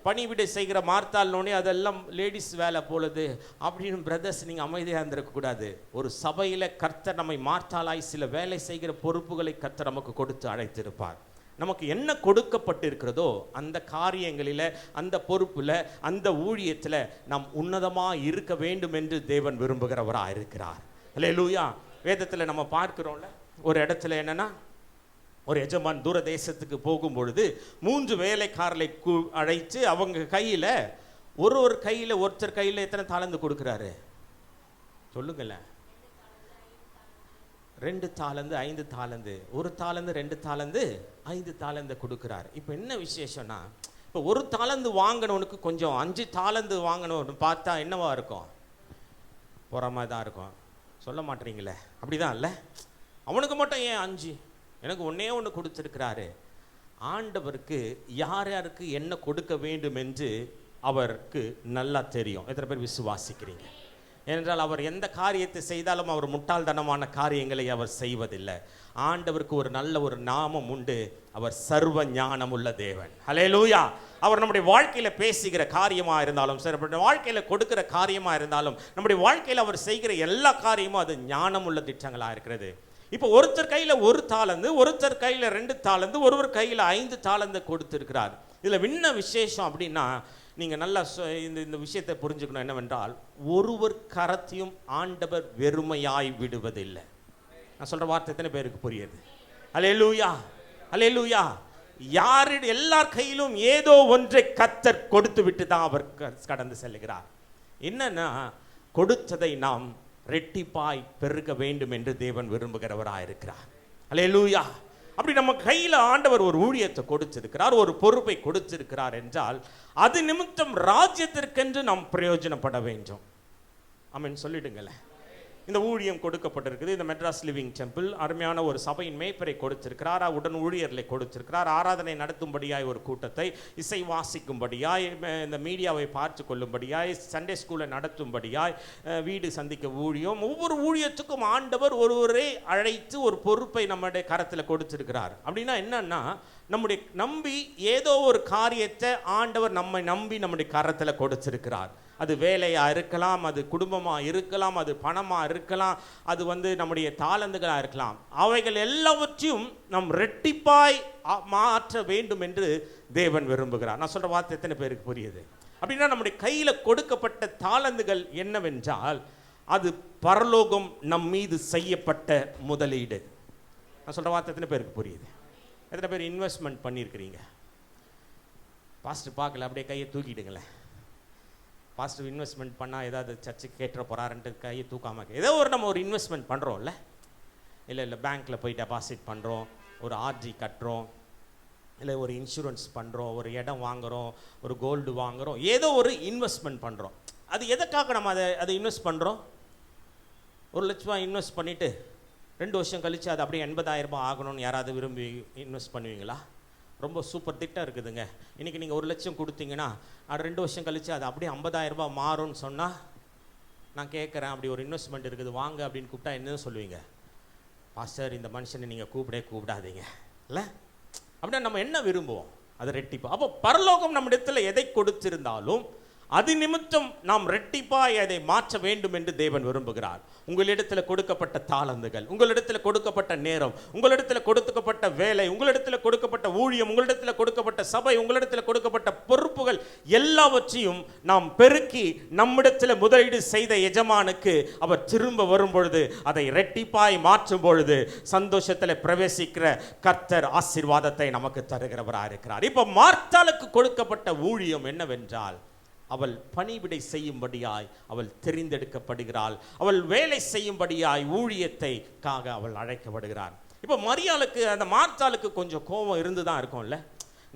பணிவிடை செய்கிற மார்த்தாள்னோடனே அதெல்லாம் லேடிஸ் வேலை போலது அப்படின்னு பிரதர்ஸ் நீங்கள் அமைதியாக இருந்திருக்கக்கூடாது. ஒரு சபையில் கர்த்தர் நம்மை மார்த்தாளாய் சில வேலை செய்கிற பொறுப்புகளை கர்த்தர் நமக்கு கொடுத்து அழைத்திருப்பார். நமக்கு என்ன கொடுக்கப்பட்டிருக்கிறதோ அந்த காரியங்களில், அந்த பொறுப்பில், அந்த ஊழியத்தில் நாம் உன்னதமாக இருக்க வேண்டும் என்று தேவன் விரும்புகிறவராக இருக்கிறார். அல்லேலூயா. வேதத்தில் நம்ம பார்க்கிறோம்ல, ஒரு இடத்துல என்னன்னா, ஒரு எஜமான் தூர தேசத்துக்கு போகும் பொழுது 3 வேலைக்காரர்களை அழைத்து அவங்க கையில் ஒரு கையில், ஒருத்தர் கையில் எத்தனை தாளந்து கொடுக்குறாரு சொல்லுங்களேன்? 2 தாளந்து 5 தாளந்து, 1 தாளந்து 2 தாளந்து 5 தாளந்து கொடுக்குறாரு. இப்போ என்ன விசேஷம்னா, இப்போ 1 தாளந்து வாங்கினவனுக்கு கொஞ்சம் 5 தாளந்து வாங்கினவனு பார்த்தா என்னவா இருக்கும்? பொறாம தான் இருக்கும். சொல்ல மாட்டீங்களே, அப்படிதான் இல்லை? அவனுக்கு மட்டும் ஏன் 5, எனக்கு ஒன்றே ஒன்று கொடுத்துருக்கிறாரு. ஆண்டவருக்கு யார் யாருக்கு என்ன கொடுக்க வேண்டும் என்று அவருக்கு நல்லா தெரியும். எத்தனை பேர் விசுவாசிக்கிறீங்க? ஏனென்றால் அவர் எந்த காரியத்தை செய்தாலும் அவர் முட்டாள்தனமான காரியங்களை அவர் செய்வதில்லை. ஆண்டவருக்கு ஒரு நல்ல ஒரு நாமம் உண்டு, அவர் சர்வ ஞானம் உள்ள தேவன். ஹல்லேலூயா. அவர் நம்முடைய வாழ்க்கையில் பேசுகிற காரியமாக இருந்தாலும் சரி, நம்முடைய வாழ்க்கையில் கொடுக்கிற காரியமாக இருந்தாலும், நம்முடைய வாழ்க்கையில் அவர் செய்கிற எல்லா காரியமும் அது ஞானம் உள்ள திட்டங்களாக இருக்கிறது. இப்போ ஒருத்தர் கையில் 1 தாளந்து, ஒருத்தர் கையில் 2 தாளந்து, ஒருவர் கையில் 5 தாளந்து கொடுத்திருக்கிறார். இதில் என்ன விசேஷம் அப்படின்னா, நீங்கள் நல்லா இந்த விஷயத்தை புரிஞ்சுக்கணும். என்னவென்றால், ஒருவர் கரத்தையும் ஆண்டவர் வெறுமையாய் விடுவதில்லை. நான் சொல்கிற வார்த்தை எத்தனை பேருக்கு புரியுது? அல்லேலூயா. அல்லேலூயா. எல்லார் கையிலும் ஏதோ ஒன்றை கர்த்தர் கொடுத்து விட்டு தான் அவர் கடந்து செல்கிறார். என்னன்னா, கொடுத்ததை நாம் ரெட்டிப்பாய் பெருக வேண்டும் என்று தேவன் விரும்புகிறவராக இருக்கிறார். அல்லேலூயா. அப்படி நம்ம கையில் ஆண்டவர் ஒரு ஊழியத்தை கொடுத்திருக்கிறார், ஒரு பொறுப்பை கொடுத்திருக்கிறார் என்றால், அது நிமித்தம் ராஜ்யத்திற்கென்று நாம் பிரயோஜனப்பட வேண்டும். ஆமென் சொல்லிடுங்களேன். இந்த ஊழியம் கொடுக்கப்பட்டிருக்குது. இந்த மெட்ராஸ் லிவிங் டெம்பிள் அருமையான ஒரு சபையின் மேய்ப்பரை கொடுத்திருக்கிறார், உடன் ஊழியர்களை கொடுத்திருக்கிறார், ஆராதனை நடத்தும்படியாய் ஒரு கூட்டத்தை, இசை வாசிக்கும்படியாய், இந்த மீடியாவை பார்த்து கொள்ளும்படியாய், சண்டே ஸ்கூலை நடத்தும்படியாய், வீடு சந்திக்க ஊழியம். ஒவ்வொரு ஊழியத்துக்கும் ஆண்டவர் ஒருவரை அழைத்து ஒரு பொறுப்பை நம்முடைய கரத்தில் கொடுத்திருக்கிறார். அப்படின்னா என்னன்னா, நம்முடைய நம்பி ஏதோ ஒரு காரியத்தை ஆண்டவர் நம்மை நம்பி நம்முடைய கரத்தில் கொடுத்திருக்கிறார். அது வேலையாக இருக்கலாம், அது குடும்பமாக இருக்கலாம், அது பணமாக இருக்கலாம், அது நம்முடைய தாளந்துகளாக இருக்கலாம். அவைகள் எல்லாவற்றையும் நம் ரெட்டிப்பாய் மாற்ற வேண்டும் என்று தேவன் விரும்புகிறார். நான் சொல்கிற வார்த்தை எத்தனை பேருக்கு புரியுது? அப்படின்னா நம்முடைய கையில் கொடுக்கப்பட்ட தாளந்துகள் என்னவென்றால், அது பரலோகம் நம் மீது செய்யப்பட்ட முதலீடு. நான் சொல்கிற வார்த்தை எத்தனை பேருக்கு புரியுது? எத்தனை பேர் இன்வெஸ்ட்மெண்ட் பண்ணியிருக்கிறீங்க? பாஸ்டர் பார்க்கல, அப்படியே கையை தூக்கிடுங்களேன். பாஸ்டர் இன்வெஸ்ட்மெண்ட் பண்ணால் ஏதாவது சர்ச்சுக்கு கேட்டுற போகிறாருன்ட்டு கையை தூக்காமல், ஏதோ நம்ம ஒரு இன்வெஸ்ட்மெண்ட் பண்ணுறோம்ல. இல்லை பேங்க்கில் போய் டெபாசிட் பண்ணுறோம், ஒரு ஆர்ஜி கட்டுறோம், இல்லை ஒரு இன்சூரன்ஸ் பண்ணுறோம், ஒரு இடம் வாங்குகிறோம், ஒரு கோல்டு வாங்குகிறோம், ஏதோ ஒரு இன்வெஸ்ட்மெண்ட் பண்ணுறோம். அது எதுக்காக நம்ம அதை இன்வெஸ்ட் பண்ணுறோம்? 1 லட்ச ரூபா இன்வெஸ்ட் பண்ணிவிட்டு 2 வருஷம் கழித்து அது அப்படியே 80,000 ரூபாய் ஆகணும்னு யாராவது விரும்பி இன்வெஸ்ட் பண்ணுவீங்களா? ரொம்ப சூப்பர் திட்டம் இருக்குதுங்க. இன்றைக்கி நீங்கள் 1 லட்சம் கொடுத்தீங்கன்னா அது 2 வருஷம் கழித்து அது அப்படியே 50,000 ரூபாய் மாறும்னு சொன்னால், நான் கேட்குறேன், அப்படி ஒரு இன்வெஸ்ட்மெண்ட் இருக்குது வாங்க அப்படின்னு கூப்பிட்டா என்ன சொல்லுவீங்க? பாஸ்டர், இந்த மனுஷனை நீங்கள் கூப்பிடாதீங்க இல்லை. அப்படின்னா நம்ம என்ன விரும்புவோம்? அது ரெட்டிப்பு. அப்போ பரலோகம் நம்ம இடத்துல எதை கொடுத்திருந்தாலும் அது நிமித்தம் நாம் ரெட்டிப்பாய் அதை மாற்ற வேண்டும் என்று தேவன் விரும்புகிறார். உங்களிடத்தில் கொடுக்கப்பட்ட தாளந்துகள், உங்களிடத்தில் கொடுக்கப்பட்ட நேரம், உங்களிடத்தில் கொடுக்கப்பட்ட வேலை, உங்களிடத்தில் கொடுக்கப்பட்ட ஊழியம், உங்களிடத்தில் கொடுக்கப்பட்ட சபை, உங்களிடத்தில் கொடுக்கப்பட்ட பொறுப்புகள் எல்லாவற்றையும் நாம் பெருக்கி நம்மிடத்தில் முதலீடு செய்த எஜமானுக்கு அவர் திரும்ப வரும் பொழுது அதை ரெட்டிப்பாய் மாற்றும் பொழுது சந்தோஷத்தில் பிரவேசிக்கிற கர்த்தர் ஆசீர்வாதத்தை நமக்கு தருகிறவராக இருக்கிறார். இப்போ மார்த்தாளுக்கு கொடுக்கப்பட்ட ஊழியம் என்னவென்றால், அவள் பணிவிடை செய்யும்படியாய் அவள் தெரிந்தெடுக்கப்படுகிறாள். அவள் வேலை செய்யும்படியாய் ஊழியத்தைக்காக அவள் அழைக்கப்படுகிறாள். இப்போ மரியாளுக்கு அந்த மார்த்தாளுக்கு கொஞ்சம் கோபம் இருந்து தான் இருக்கும்ல.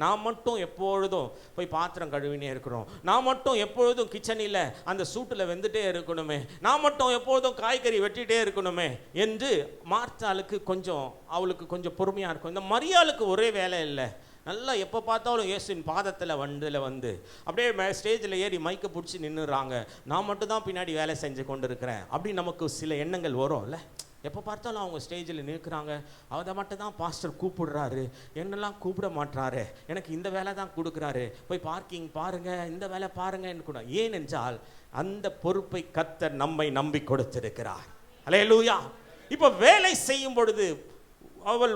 நான் மட்டும் எப்பொழுதும் போய் பாத்திரம் கழுவினே இருக்கிறோம், நான் மட்டும் எப்பொழுதும் கிச்சனில் அந்த சூட்டில் வெந்துட்டே இருக்கணுமே, நான் மட்டும் எப்பொழுதும் காய்கறி வெட்டிகிட்டே இருக்கணுமே என்று மார்த்தாளுக்கு அவளுக்கு கொஞ்சம் பொறுமையாக இருக்கும். இந்த மரியாளுக்கு ஒரே வேலை இல்லை, நல்லா எப்போ பார்த்தாலும் இயேசுவின் பாதத்தில் வந்து அப்படியே ஸ்டேஜில் ஏறி மைக்கை பிடிச்சி நின்றுறாங்க, நான் மட்டும் தான் பின்னாடி வேலை செஞ்சு கொண்டு இருக்கிறேன் அப்படின்னு நமக்கு சில எண்ணங்கள் வரும்ல. எப்போ பார்த்தாலும் அவங்க ஸ்டேஜில் நிற்கிறாங்க, அதை மட்டும் தான் பாஸ்டர் கூப்பிடுறாரு, என்னெல்லாம் கூப்பிட மாட்டாரு, எனக்கு இந்த வேலை தான் கொடுக்குறாரு, போய் பார்க்கிங் பாருங்கள், இந்த வேலை பாருங்கன்னு கூட. ஏனென்றால் அந்த பொறுப்பை கர்த்தர் நம்மை நம்பி கொடுத்திருக்கிறார். அல்லேலூயா. இப்போ வேலை செய்யும் பொழுது அவள்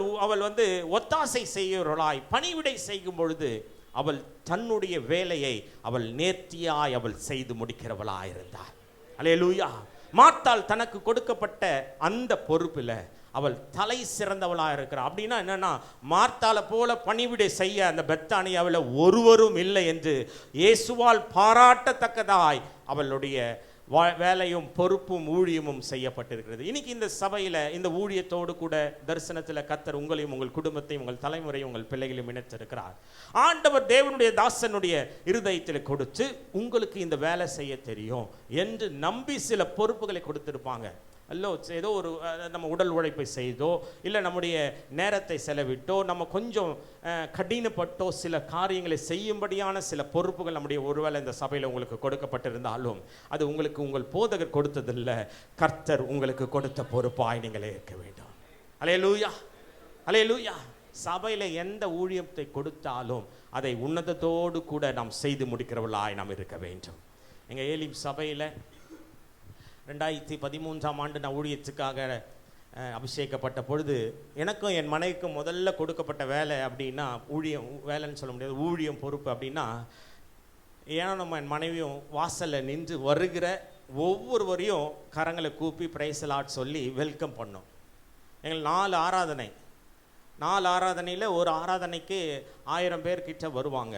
ஒத்தாசை செய்கிறவளாய் பணிவிடை செய்யும் பொழுது அவள் தன்னுடைய வேலையை அவள் நேர்த்தியாய் அவள் செய்து முடிக்கிறவளாய் இருந்தாள். அல்லேலூயா. மார்த்தாள் தனக்கு கொடுக்கப்பட்ட அந்த பொறுப்பில் அவள் தலை சிறந்தவளாக இருக்கிறாள். அப்படின்னா என்னன்னா, மார்த்தாளை போல பணிவிடை செய்ய அந்த பெத்தானியாவில் ஒருவரும் இல்லை என்று இயேசுவால் பாராட்டத்தக்கதாய் அவளுடைய வேலையும் பொறுப்பும் ஊழியமும் செய்யப்பட்டிருக்கிறது. இன்னைக்கு இந்த சபையில் இந்த ஊழியத்தோடு கூட தரிசனத்தில் கர்த்தர் உங்களையும் உங்கள் குடும்பத்தையும் உங்கள் தலைமுறையும் உங்கள் பிள்ளைகளையும் இணைத்திருக்கிறார். ஆண்டவர் தேவனுடைய தாசனுடைய இருதயத்தில் கொடுத்து உங்களுக்கு இந்த வேலை செய்ய தெரியும் என்று நம்பி சில பொறுப்புகளை கொடுத்திருப்பாங்க. ஏதோ ஒரு நம்ம உடல் உழைப்பை செய்தோ இல்லை நம்முடைய நேரத்தை செலவிட்டோ நம்ம கொஞ்சம் கடினப்பட்டோ சில காரியங்களை செய்யும்படியான சில பொறுப்புகள் நம்முடைய ஒருவேளை இந்த சபையில் உங்களுக்கு கொடுக்கப்பட்டிருந்தாலும் அது உங்களுக்கு உங்கள் போதகர் கொடுத்ததில்லை, கர்த்தர் உங்களுக்கு கொடுத்த பொறுப்பாய் நீங்களே இருக்க வேண்டும். அல்லேலூயா, அல்லேலூயா. சபையில் எந்த ஊழியத்தை கொடுத்தாலும் அதை உன்னதத்தோடு கூட நாம் செய்து முடிக்கிறவர்களாய் நாம் இருக்க வேண்டும். எங்கள் ஏலிம் சபையில் 2013 நான் ஊழியத்துக்காக அபிஷேகப்பட்ட பொழுது எனக்கும் என் மனைவிக்கும் முதல்ல கொடுக்கப்பட்ட வேலை அப்படின்னா வேலைன்னு சொல்ல முடியாது, ஊழியம் பொறுப்பு அப்படின்னா, ஏன்னா நம்ம என் மனைவியும் வாசலில் நின்று வருகிற ஒவ்வொருவரையும் கரங்களை கூப்பி பிரைஸ் லாட் சொல்லி வெல்கம் பண்ணோம். எங்களுக்கு 4 ஆராதனையில் ஒரு ஆராதனைக்கு 1000 பேர்கிட்ட வருவாங்க.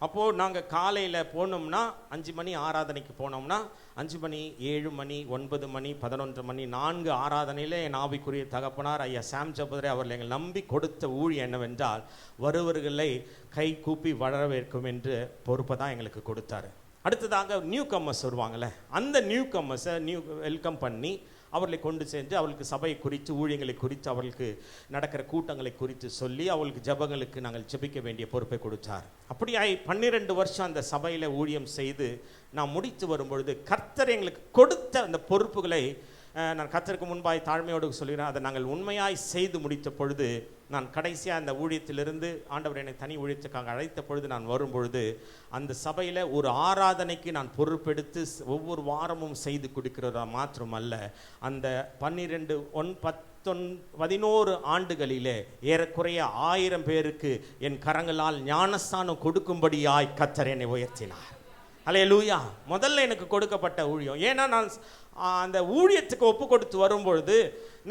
அப்போது நாங்கள் காலையில் போனோம்னா 5 மணி ஆராதனைக்கு போனோம்னா 5 மணி 7 மணி 9 மணி 11 மணி 4 ஆராதனையில் என் ஆவிக்குரிய தகப்பனார் ஐயா சாம் ஜபதரே அவர்கள் எங்கள் நம்பி கொடுத்த ஊழியம் என்னவென்றால் வருவர்களை கை கூப்பி வரவேற்கும் என்று பொறுப்பை தான் எங்களுக்கு கொடுத்தாரு. அடுத்ததாக நியூ கம்மர்ஸ் வருவாங்கள்ல, அந்த நியூ கம்மர்ஸை வெல்கம் பண்ணி அவர்களை கொண்டு சென்று அவர்களுக்கு சபையை குறித்து ஊழியங்களை குறித்து அவர்களுக்கு நடக்கிற கூட்டங்களை குறித்து சொல்லி அவர்களுக்கு ஜபங்களுக்கு நாங்கள் ஜெபிக்க வேண்டிய பொறுப்பை கொடுத்தார். அப்படியாய் 12 வருஷம் அந்த சபையில் ஊழியம் செய்து நான் முடித்து வரும்பொழுது கர்த்தர் எங்களுக்கு கொடுத்த அந்த பொறுப்புகளை நான் கர்த்தருக்கு முன்பாய் தாழ்மையோடு சொல்கிறேன். அதை நாங்கள் உண்மையாய் செய்து முடித்த பொழுது நான் கடைசியாக அந்த ஊழியத்திலிருந்து ஆண்டவர் என்னை தனி ஊழியத்துக்காக அழைத்த பொழுது நான் வரும்பொழுது அந்த சபையில் ஒரு ஆராதனைக்கு நான் பொறுப்பெடுத்து ஒவ்வொரு வாரமும் செய்து கொடுக்கிறதா மாத்திரமல்ல, அந்த 11 ஆண்டுகளிலே ஏறக்குறைய 1000 பேருக்கு என் கரங்களால் ஞானஸ்தானம் கொடுக்கும்படியாய் கர்த்தர் என்னை உயர்த்தினார். அல்லேலூயா. முதல்ல எனக்கு கொடுக்கப்பட்ட ஊழியம், ஏன்னா நான் அந்த ஊழியத்துக்கு ஒப்பு கொடுத்து வரும்பொழுது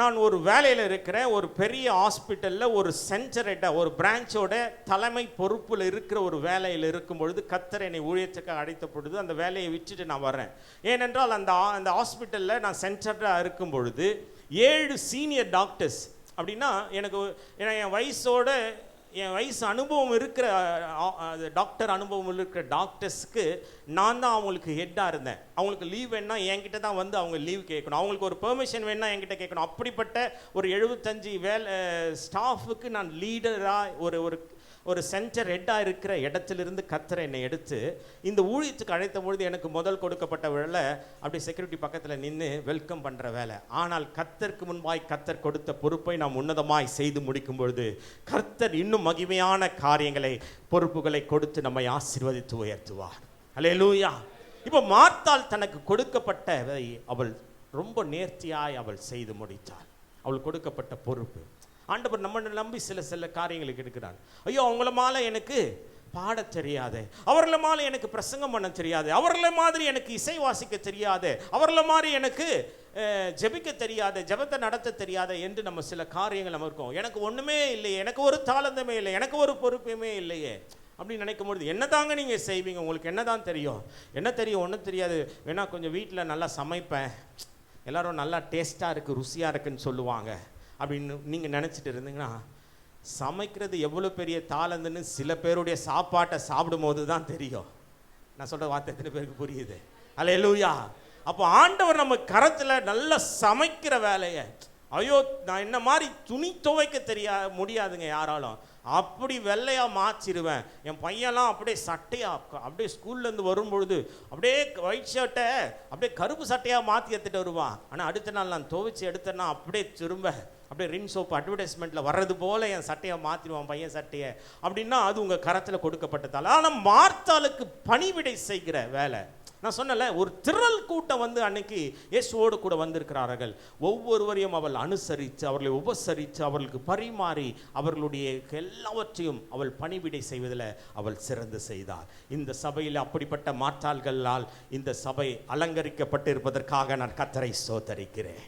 நான் ஒரு வேலையில் இருக்கிறேன், ஒரு பெரிய ஹாஸ்பிட்டலில் ஒரு சென்டர்கிட்ட ஒரு பிரான்ச்சோட தலைமை பொறுப்பில் இருக்கிற ஒரு வேலையில் இருக்கும் பொழுது கர்த்தர் என்னை ஊழியத்துக்கு அழைத்த பொழுது அந்த வேலையை விட்டுட்டு நான் வரேன். ஏனென்றால் அந்த ஹாஸ்பிட்டலில் நான் சென்டராக இருக்கும் பொழுது 7 சீனியர் டாக்டர்ஸ், அப்படின்னா எனக்கு என் வயசு அனுபவம் இருக்கிற டாக்டர் அனுபவம் இருக்கிற டாக்டர்ஸ்க்கு நான் தான் அவங்களுக்கு ஹெட்டாக இருந்தேன். அவங்களுக்கு லீவ் வேணா என்கிட்ட தான் வந்து அவங்க லீவ் கேட்கணும், அவங்களுக்கு ஒரு பெர்மிஷன் வேணா என்கிட்ட கேட்கணும். அப்படிப்பட்ட ஒரு 75 ஸ்டாஃபுக்கு நான் லீடராக ஒரு சென்டர் ஹெட்டாக இருக்கிற இடத்துலேருந்து கர்த்தர் என்னை எடுத்து இந்த ஊழியத்துக்கு அழைத்த பொழுது எனக்கு முதல் கொடுக்கப்பட்ட வேலை அப்படி செக்யூரிட்டி பக்கத்தில் நின்று வெல்கம் பண்ணுற வேலை. ஆனால் கர்த்தருக்கு முன்பாய் கர்த்தர் கொடுத்த பொறுப்பை நாம் உன்னதமாய் செய்து முடிக்கும் பொழுது கர்த்தர் இன்னும் மகிமையான காரியங்களை பொறுப்புகளை கொடுத்து நம்மை ஆசீர்வதித்து உயர்த்துவார். அல்லேலூயா. இப்போ மார்த்தாள் தனக்கு கொடுக்கப்பட்டதை அவள் ரொம்ப நேர்த்தியாய் அவள் செய்து முடித்தாள். அவள் கொடுக்கப்பட்ட பொறுப்பு. ஆண்டவர் நம்ம நம்பி சில காரியங்களுக்கு எடுக்கிறார். ஐயோ, அவங்கள மேலே எனக்கு பாட தெரியாது, அவர்கள மாதிரி எனக்கு பிரசங்கம் பண்ண தெரியாது, அவர்கள மாதிரி எனக்கு இசை வாசிக்க தெரியாது, அவர்கள மாதிரி எனக்கு ஜெபிக்க தெரியாது, ஜெபத்தை நடத்த தெரியாது என்று நம்ம சில காரியங்கள் நம்ம இருக்கோம். எனக்கு ஒன்றுமே இல்லையே, எனக்கு ஒரு தாளந்தமே இல்லை, எனக்கு ஒரு பொறுப்புமே இல்லையே அப்படின்னு நினைக்கும் பொழுது என்ன தாங்க நீங்கள் செய்வீங்க? உங்களுக்கு என்ன தான் தெரியும்? என்ன தெரியும்? ஒன்றும் தெரியாது. வேணா கொஞ்சம் வீட்டில் நல்லா சமைப்பேன், எல்லோரும் நல்லா டேஸ்ட்டாக இருக்குது, ருசியாக இருக்குன்னு சொல்லுவாங்க அப்படின்னு நீங்கள் நினச்சிட்டு இருந்தீங்கன்னா, சமைக்கிறது எவ்வளோ பெரிய தாளந்துன்னு சில பேருடைய சாப்பாட்டை சாப்பிடும் போது தான் தெரியும். நான் சொல்கிற வார்த்தை எத்தனை பேருக்கு புரியுது? அல்லேலூயா. அப்போ ஆண்டவர் நம்ம கரத்தில் நல்லா சமைக்கிற வேலையை, ஐயோ நான் என்ன மாதிரி துணி துவைக்க முடியாதுங்க யாராலும், அப்படி வெள்ளையாக மாற்றிடுவேன். என் பையன்லாம் அப்படியே சட்டையாக அப்படியே ஸ்கூல்லேருந்து வரும்பொழுது அப்படியே ஒயிட் ஷர்ட்டை அப்படியே கருப்பு சட்டையாக மாற்றி எடுத்துகிட்டு வருவான். ஆனால் அடுத்த நாள் நான் துவைச்சி எடுத்தேன்னா அப்படியே திரும்ப அப்படியே ரின் சோப்பு அட்வர்டைஸ்மெண்ட்டில் வர்றது போல் என் சட்டையை மாற்றிடுவான், பையன் சட்டையை அப்படின்னா அது உங்கள் கரத்தில் கொடுக்கப்பட்டதால். ஆனால் மார்த்தாளுக்கு பணிவிடை செய்கிற வேலை. நான் சொன்னல, ஒரு திரள் கூட்டம் வந்து அன்னைக்கு இயேசுவோடு கூட வந்திருக்கிறார்கள். ஒவ்வொருவரையும் அவள் அனுசரித்து, அவர்களை உபசரித்து, அவர்களுக்கு பரிமாறி, அவர்களுடைய எல்லாவற்றையும் அவள் பணிவிடை செய்வதில் அவள் சிறந்து செய்தாள். இந்த சபையில் அப்படிப்பட்ட மாற்றாள்களால் இந்த சபை அலங்கரிக்கப்பட்டிருப்பதற்காக நான் கர்த்தரை ஸ்தோத்தரிக்கிறேன்.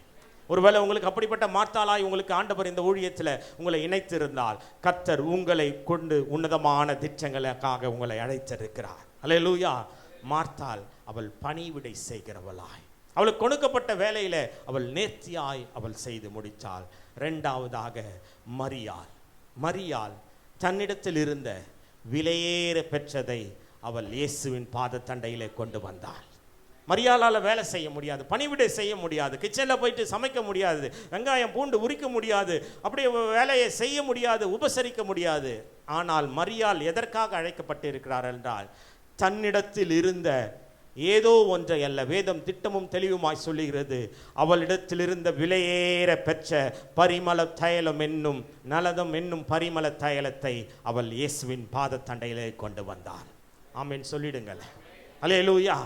ஒருவேளை உங்களுக்கு அப்படிப்பட்ட மாற்றாளாய் உங்களுக்கு ஆண்டவர் இந்த ஊழியத்தில் உங்களை இணைத்திருந்தால், கர்த்தர் உங்களை கொண்டு உன்னதமான திட்டங்களுக்காக உங்களை அழைத்திருக்கிறார். அல்லேலூயா. மார்த்தாள் அவள் பணிவிடை செய்கிறவளாய், அவளுக்கு கொடுக்கப்பட்ட வேலையில அவள் நேர்த்தியாய் அவள் செய்து முடித்தாள். இரண்டாவதாக மரியாள் தன்னிடத்தில் இருந்த விலையேற பெற்றதை அவள் இயேசுவின் பாதத்தண்டையிலே கொண்டு வந்தாள். மரியாளால் வேலை செய்ய முடியாது, பணிவிடை செய்ய முடியாது, கிச்சனில் போயிட்டு சமைக்க முடியாது, வெங்காயம் பூண்டு உரிக்க முடியாது, அப்படியே வேலையை செய்ய முடியாது, உபசரிக்க முடியாது. ஆனால் மரியாள் எதற்காக அழைக்கப்பட்டு இருக்கிறார் என்றால், தன்னிடத்தில் இருந்த ஏதோ ஒன்றை அல்ல, வேதம் திட்டமும் தெளிவுமாய் சொல்லுகிறது, அவளிடத்தில் இருந்த விலையேற பெற்ற பரிமள தைலம் என்னும் நலதம் என்னும் பரிமள தைலத்தை அவள் இயேசுவின் பாதத்தண்டையிலே கொண்டு வந்தாள். ஆமென் சொல்லிடுங்கள். அல்லேலூயா.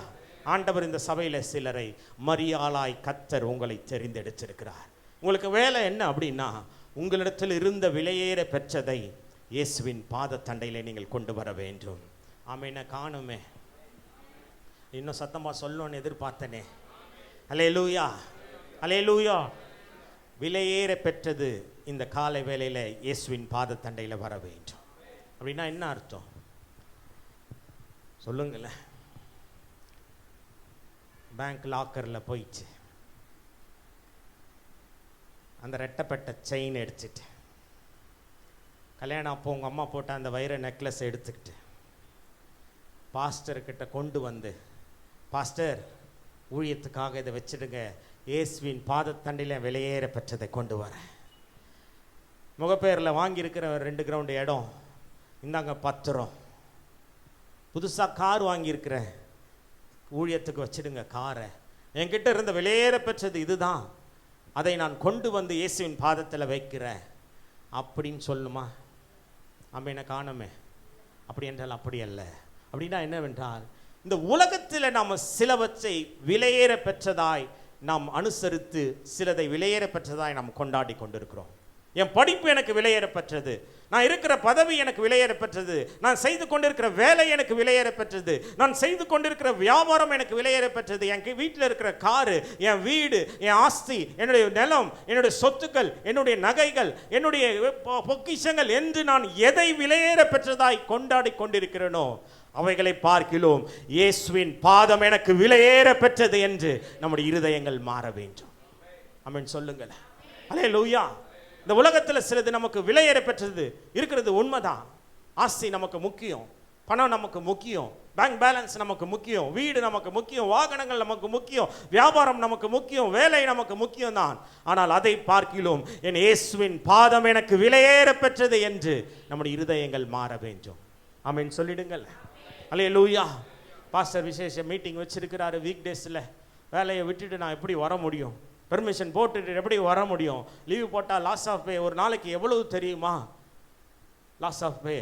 ஆண்டவர் இந்த சபையில் சிலரை மரியாளாய் கர்த்தர் உங்களை தெரிந்தெடுத்திருக்கிறார். உங்களுக்கு வேலை என்ன அப்படின்னா, உங்களிடத்தில் இருந்த விலையேற பெற்றதை இயேசுவின் பாதத்தண்டையிலே நீங்கள் கொண்டு வர வேண்டும். ஆமென். காணுமே, இன்னும் சத்தமாக சொல்லணும்னு எதிர்பார்த்தனே. அல்லேலூயா, அல்லேலூயா. விலையேற பெற்றது இந்த காலை வேளையில் இயேசுவின் பாதத்தண்டையில் வர வேண்டும். அப்படின்னா என்ன அர்த்தம் சொல்லுங்களேன்? பேங்க் லாக்கரில் போயிடுச்சு, அந்த ரெட்டப்பட்ட செயின் எடுத்துட்டு, கல்யாணம் அப்போ உங்கள் அம்மா போட்ட அந்த வைர நெக்லஸ் எடுத்துக்கிட்டு பாஸ்டர்கிட்ட கொண்டு வந்து, பாஸ்டர் ஊழியத்துக்காக இதை வச்சுடுங்க, இயேசுவின் பாதத்தண்டையில் விலையேற பெற்றதை கொண்டு வரேன். முகப்பேரில் வாங்கியிருக்கிற 2 கிரவுண்டு இடம், இந்தாங்க பத்திரம். புதுசாக கார் வாங்கியிருக்கிறேன், ஊழியத்துக்கு வச்சிடுங்க காரை. என்கிட்ட இருந்த விலையேற பெற்றது இதுதான், அதை நான் கொண்டு வந்து இயேசுவின் பாதத்தில் வைக்கிறேன் அப்படின்னு சொல்லணுமா? ஆமென். காணுமே. அப்படி என்றால் அப்படி அல்ல. அப்படின்னா என்னவென்றால், இந்த உலகத்தில் நாம் சிலவற்றை விலையேற பெற்றதாய் நாம் அனுசரித்து, சிலதை விலையேற பெற்றதாய் நாம் கொண்டாடி கொண்டிருக்கிறோம். என் படிப்பு எனக்கு விலையேற பெற்றது, நான் இருக்கிற பதவி எனக்கு விலையேற பெற்றது, நான் செய்து கொண்டிருக்கிற வேலை எனக்கு விலையேற பெற்றது, நான் செய்து கொண்டிருக்கிற வியாபாரம் எனக்கு விலையேற பெற்றது, என் வீட்டில் இருக்கிற காரு, என் வீடு, என் ஆஸ்தி, என்னுடைய நிலம், என்னுடைய சொத்துக்கள், என்னுடைய நகைகள், என்னுடைய பொக்கிஷங்கள் என்று நான் எதை விலையேற பெற்றதாய் கொண்டாடி கொண்டிருக்கிறேனோ அவைகளை பார்க்கிறோம் இயேசுவின் பாதம் எனக்கு விலையேற பெற்றது என்று நம்முடைய இருதயங்கள் மாற வேண்டும். ஆமென் சொல்லுங்கள். அல்லேலூயா. இந்த உலகத்தில் சிலது நமக்கு விலையேற பெற்றது இருக்கிறது உண்மைதான். ஆஸ்தி நமக்கு முக்கியம், பணம் நமக்கு முக்கியம், பேங்க் பேலன்ஸ் நமக்கு முக்கியம், வீடு நமக்கு முக்கியம், வாகனங்கள் நமக்கு முக்கியம், வியாபாரம் நமக்கு முக்கியம், வேலை நமக்கு முக்கியம் தான். ஆனால் அதை பார்க்கிறோம் என் இயேசுவின் பாதம் எனக்கு விலையேற பெற்றது என்று நம்முடைய இருதயங்கள் மாற வேண்டும். ஆமென் சொல்லிடுங்கள். அல்லேலூயா. பாஸ்டர் விசேஷ மீட்டிங் வச்சிருக்கிறாரு வீக் டேஸில், வேலையை விட்டுட்டு நான் எப்படி வர முடியும்? பெர்மிஷன் போட்டுட்டு எப்படி வர முடியும்? லீவு போட்டால் லாஸ் ஆஃப் பே ஒரு நாளைக்கு எவ்வளவு தெரியுமா? லாஸ் ஆஃப் பே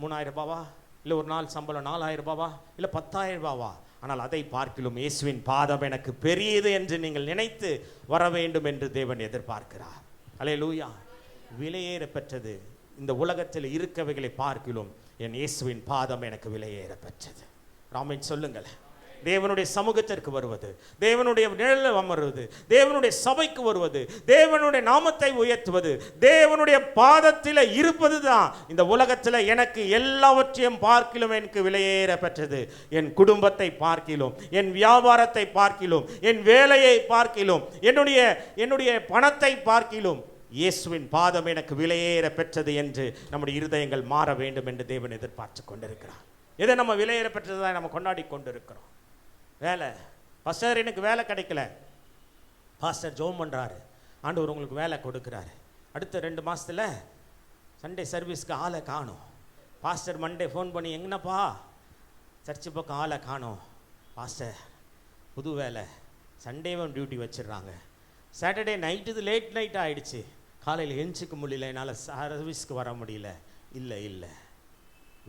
3000 ரூபாவா, இல்லை ஒரு நாள் சம்பளம் 4000 ரூபாவா, இல்லை 10,000 ரூபாவா, ஆனால் அதை பார்க்கிலும் இயேசுவின் பாதம் எனக்கு பெரியது என்று நீங்கள் நினைத்து வர வேண்டும் என்று தேவன் எதிர்பார்க்கிறார். அல்லேலூயா. விலையேற பெற்றது இந்த உலகத்தில் இருக்கவைகளை பார்க்கிலும் என் இயேசுவின் பாதம் எனக்கு விலையேற பெற்றது. ராமன் சொல்லுங்கள். தேவனுடைய சமூகத்திற்கு வருவது, தேவனுடைய நிழலில் அமர்வது, தேவனுடைய சபைக்கு வருவது, தேவனுடைய நாமத்தை உயர்த்துவது, தேவனுடைய பாதத்தில் இருப்பது தான் இந்த உலகத்தில் எனக்கு எல்லாவற்றையும் பார்க்கிலும் எனக்கு விலையேற பெற்றது. என் குடும்பத்தை பார்க்கிலும், என் வியாபாரத்தை பார்க்கிலும், என் வேலையை பார்க்கிலும், என்னுடைய பணத்தை பார்க்கிலும் இயேசுவின் பாதம் எனக்கு விலையேற பெற்றது என்று நம்முடைய இருதயங்கள் மாற வேண்டும் என்று தேவன் எதிர்பார்த்து கொண்டிருக்கிறார். எதை நம்ம விலையேற பெற்றதை நம்ம கொண்டாடி கொண்டிருக்கிறோம். வேலை, பாஸ்டர் எனக்கு வேலை கிடைக்கல, பாஸ்டர் ஜெபம் பண்ணுறாரு, ஆண்டவர் உங்களுக்கு வேலை கொடுக்குறாரு. அடுத்த 2 மாதத்தில் சண்டே சர்வீஸ்க்கு ஆளை காணும். பாஸ்டர் மண்டே ஃபோன் பண்ணி எங்கன்னப்பா சர்ச்சு பக்கம் ஆளை காணும், பாஸ்டர் புது வேலை, சண்டேவும் டியூட்டி வச்சிடுறாங்க, சாட்டர்டே நைட்டு இது லேட் நைட் ஆகிடுச்சு, காலையில் எஞ்சிக்க முடியல, என்னால் சர்வீஸ்க்கு வர முடியல. இல்லை,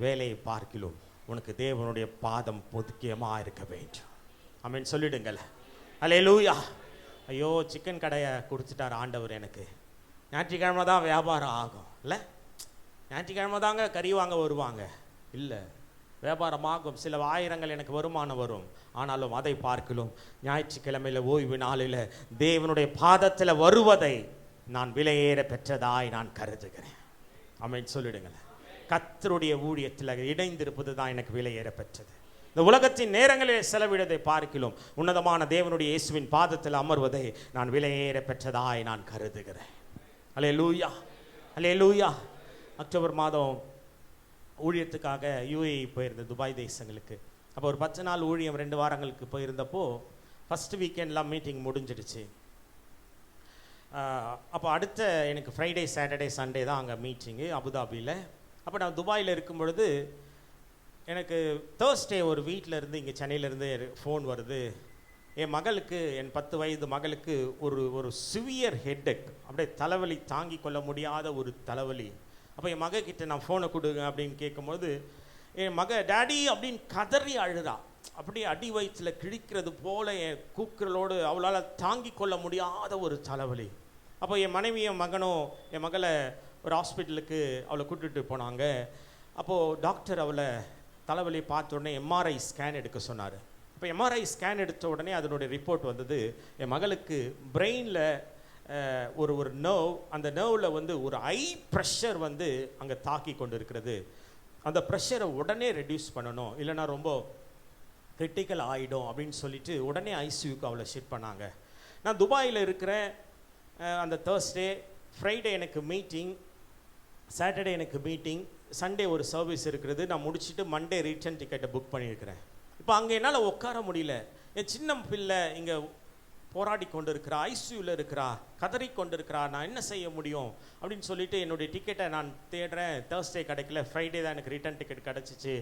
வேலையை பார்க்கிலும் உனக்கு தேவனுடைய பாதம் முக்கியமாக இருக்க வேண்டும். ஆமென் சொல்லிடுங்கள். அல்லேலூயா. ஐயோ சிக்கன் கடையை கொடுத்துட்டார் ஆண்டவர் எனக்கு, ஞாயிற்றுக்கிழமை தான் வியாபாரம் ஆகும், இல்லை ஞாயிற்றுக்கிழமை தாங்க கறி வாங்க வருவாங்க, இல்லை வியாபாரமாகும், சில ஆயிரங்கள் எனக்கு வருமானம் வரும், ஆனாலும் அதை பார்க்கலும் ஞாயிற்றுக்கிழமையில் ஓய்வு நாளில் தேவனுடைய பாதத்தில் வருவதை நான் விலையேற பெற்றதாய் நான் கருதுகிறேன். ஆமென் சொல்லிடுங்கள். கர்த்தருடைய ஊழியத்தில் இணைந்திருப்பது தான் எனக்கு விலையேற பெற்றது. இந்த உலகத்தின் நேரங்களில் செலவிடதை பார்க்கிலும் உன்னதமான தேவனுடைய இயேசுவின் பாதத்தில் அமர்வதை நான் விலையேற பெற்றதாய் நான் கருதுகிறேன். அல்லேலூயா, அல்லேலூயா. அக்டோபர் மாதம் ஊழியத்துக்காக UAE போயிருந்தேன், துபாய் தேசங்களுக்கு. அப்போ ஒரு 10 நாள் ஊழியம் 2 வாரங்களுக்கு போயிருந்தப்போ ஃபஸ்ட் வீக்கெண்ட்லாம் மீட்டிங் முடிஞ்சிடுச்சு. அப்போ அடுத்த எனக்கு ஃப்ரைடே சாட்டர்டே சண்டே தான் அங்கே மீட்டிங்கு அபுதாபியில். அப்போ நான் துபாயில் இருக்கும் பொழுது எனக்கு தேர்ஸ்டே ஒரு வீட்டில் இருந்து இங்கே சென்னையிலேருந்து ஃபோன் வருது. என் மகளுக்கு, என் 10 வயது மகளுக்கு ஒரு சிவியர் ஹெட்டேக், அப்படியே தலைவலி, தாங்கி கொள்ள முடியாத ஒரு தலைவலி. அப்போ என் மகக்கிட்ட நான் ஃபோனை கொடுங்க அப்படின்னு கேட்கும்போது என் மக டேடி அப்படின்னு கதறி அழுறா. அப்படியே அடி வயிற்றில் கிழிக்கிறது போல என் கூக்குரலோடு அவளால் தாங்கி கொள்ள முடியாத ஒரு தலைவலி. அப்போ என் மனைவியும் மகனும் என் மகளை ஒரு ஹாஸ்பிட்டலுக்கு அவளை கூட்டிகிட்டு போனாங்க. அப்போது டாக்டர் அவளை தலைவலியை பார்த்த உடனே MRI ஸ்கேன் எடுக்க சொன்னார். இப்போ MRI ஸ்கேன் எடுத்த உடனே அதனுடைய ரிப்போர்ட் வந்தது, என் மகளுக்கு பிரெயினில் ஒரு நர்வ், அந்த நர்வில் வந்து ஒரு ஹை ப்ரெஷர் வந்து அங்கே தாக்கி கொண்டு இருக்கிறது. அந்த ப்ரெஷரை உடனே ரெடியூஸ் பண்ணணும், இல்லைனா ரொம்ப கிரிட்டிக்கல் ஆகிடும் அப்படின்னு சொல்லிட்டு உடனே ICUக்கு அவளை ஷிஃப்ட் பண்ணாங்க. நான் துபாயில் இருக்கிறேன். அந்த தேர்ஸ்டே, ஃப்ரைடே எனக்கு மீட்டிங், சாட்டர்டே எனக்கு மீட்டிங், சண்டே ஒரு சர்வீஸ் இருக்கிறது. நான் முடிச்சுட்டு மண்டே ரிட்டர்ன் டிக்கெட்டை புக் பண்ணியிருக்கிறேன். இப்போ அங்கே என்னால் உட்கார முடியல. என் சின்ன பிள்ளை இங்கே போராடி கொண்டு இருக்கிறா, ICUவில் இருக்கிறா, கதறி கொண்டு இருக்கிறா, நான் என்ன செய்ய முடியும் அப்படின்னு சொல்லிட்டு என்னுடைய டிக்கெட்டை நான் தேடுறேன். தேர்ஸ்டே கிடைக்கல, ஃப்ரைடே தான் எனக்கு ரிட்டர்ன் டிக்கெட் கிடச்சிச்சு.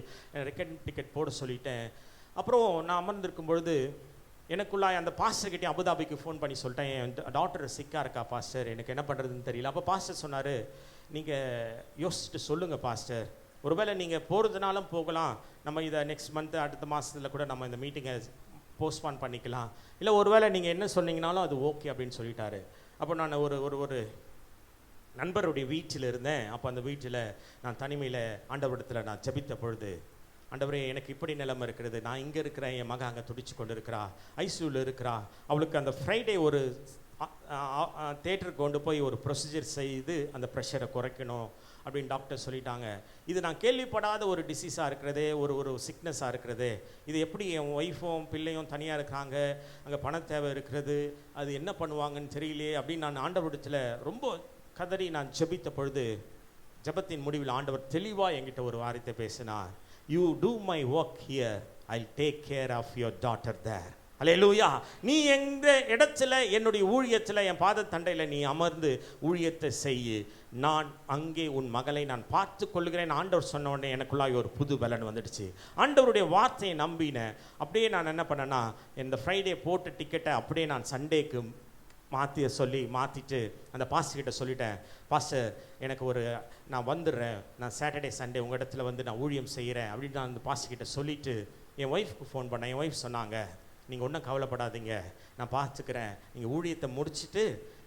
ரிட்டர்ன் டிக்கெட் போட சொல்லிட்டேன். அப்புறம் நான் அமர்ந்திருக்கும் பொழுது எனக்குள்ளாய் அந்த பாஸ்டர்கிட்டே அபுதாபிக்கு ஃபோன் பண்ணி சொல்லிட்டேன், என் டாக்டர் சிக்காக இருக்கா பாஸ்டர், எனக்கு என்ன பண்ணுறதுன்னு தெரியல. அப்போ பாஸ்டர் சொன்னார், நீங்கள் யோசிச்சுட்டு சொல்லுங்கள் பாஸ்டர், ஒருவேளை நீங்கள் போகிறதுனாலும் போகலாம், நம்ம இதை நெக்ஸ்ட் மந்த்து அடுத்த மாதத்தில் கூட நம்ம இந்த மீட்டிங்கை போஸ்ட்பான் பண்ணிக்கலாம், இல்லை ஒருவேளை நீங்கள் என்ன சொன்னீங்கனாலும் அது ஓகே அப்படின்னு சொல்லிட்டாரு. அப்போ நான் ஒரு நண்பருடைய வீட்டில் இருந்தேன். அப்போ அந்த வீட்டில் நான் தனிமையில் ஆண்டவரிடத்தில் நான் ஜெபித்த பொழுது, ஆண்டவரே எனக்கு இப்படி நிலைமை இருக்கிறது, நான் இங்கே இருக்கிறேன், என் மகன் அங்கே துடிச்சு கொண்டு இருக்கிறா, ICUவில் இருக்கிறா, அவளுக்கு அந்த ஃப்ரைடே ஒரு தேட்டருக்கு கொண்டு போய் ஒரு ப்ரொசீஜர் செய்து அந்த ப்ரெஷரை குறைக்கணும் அப்படின்னு டாக்டர் சொல்லிட்டாங்க. இது நான் கேள்விப்படாத ஒரு டிசீஸாக இருக்கிறதே, ஒரு சிக்னஸாக இருக்கிறது. இது எப்படி என் ஒய்ஃபும் பிள்ளையும் தனியாக இருக்கிறாங்க, அங்கே பண தேவை இருக்கிறது, அது என்ன பண்ணுவாங்கன்னு தெரியலையே அப்படின்னு நான் ஆண்டவரிடத்தில் ரொம்ப கதறி நான் ஜெபித்த பொழுது, ஜெபத்தின் முடிவில் ஆண்டவர் தெளிவாக என்கிட்ட ஒரு வார்த்தை பேசினார். You do my work here, I'll take care of your daughter there. அல்லேலூயா. நீ எந்த இடத்துல என்னுடைய ஊழியத்தில் என் பாதத்தண்டையில் நீ அமர்ந்து ஊழியத்தை செய்யு, நான் அங்கே உன் மகளை நான் பார்த்து கொள்ளுகிறேன். ஆண்டவர் சொன்ன உடனே எனக்குள்ளாய் ஒரு புது பலன் வந்துடுச்சு. ஆண்டவருடைய வார்த்தையை நம்பினேன். அப்படியே நான் என்ன பண்ணேன்னா, இந்த ஃப்ரைடே போட்ட டிக்கெட்டை அப்படியே நான் சண்டேக்கு மாற்றிட்டு அந்த பாஸ்டர்கிட்ட சொல்லிட்டேன், பாஸ்டர் எனக்கு நான் வந்துடுறேன், நான் சாட்டர்டே சண்டே உங்கள் இடத்துல வந்து நான் ஊழியம் செய்கிறேன் அப்படின்னு நான் அந்த பாஸ்டர்கிட்ட சொல்லிவிட்டு என் ஒய்ஃப்க்கு ஃபோன் பண்ணேன். என் ஒய்ஃப் சொன்னாங்க, நீங்கள் ஒன்றும் கவலைப்படாதீங்க, நான் பார்த்துக்கிறேன், நீங்கள் ஊழியத்தை முடிச்சுட்டு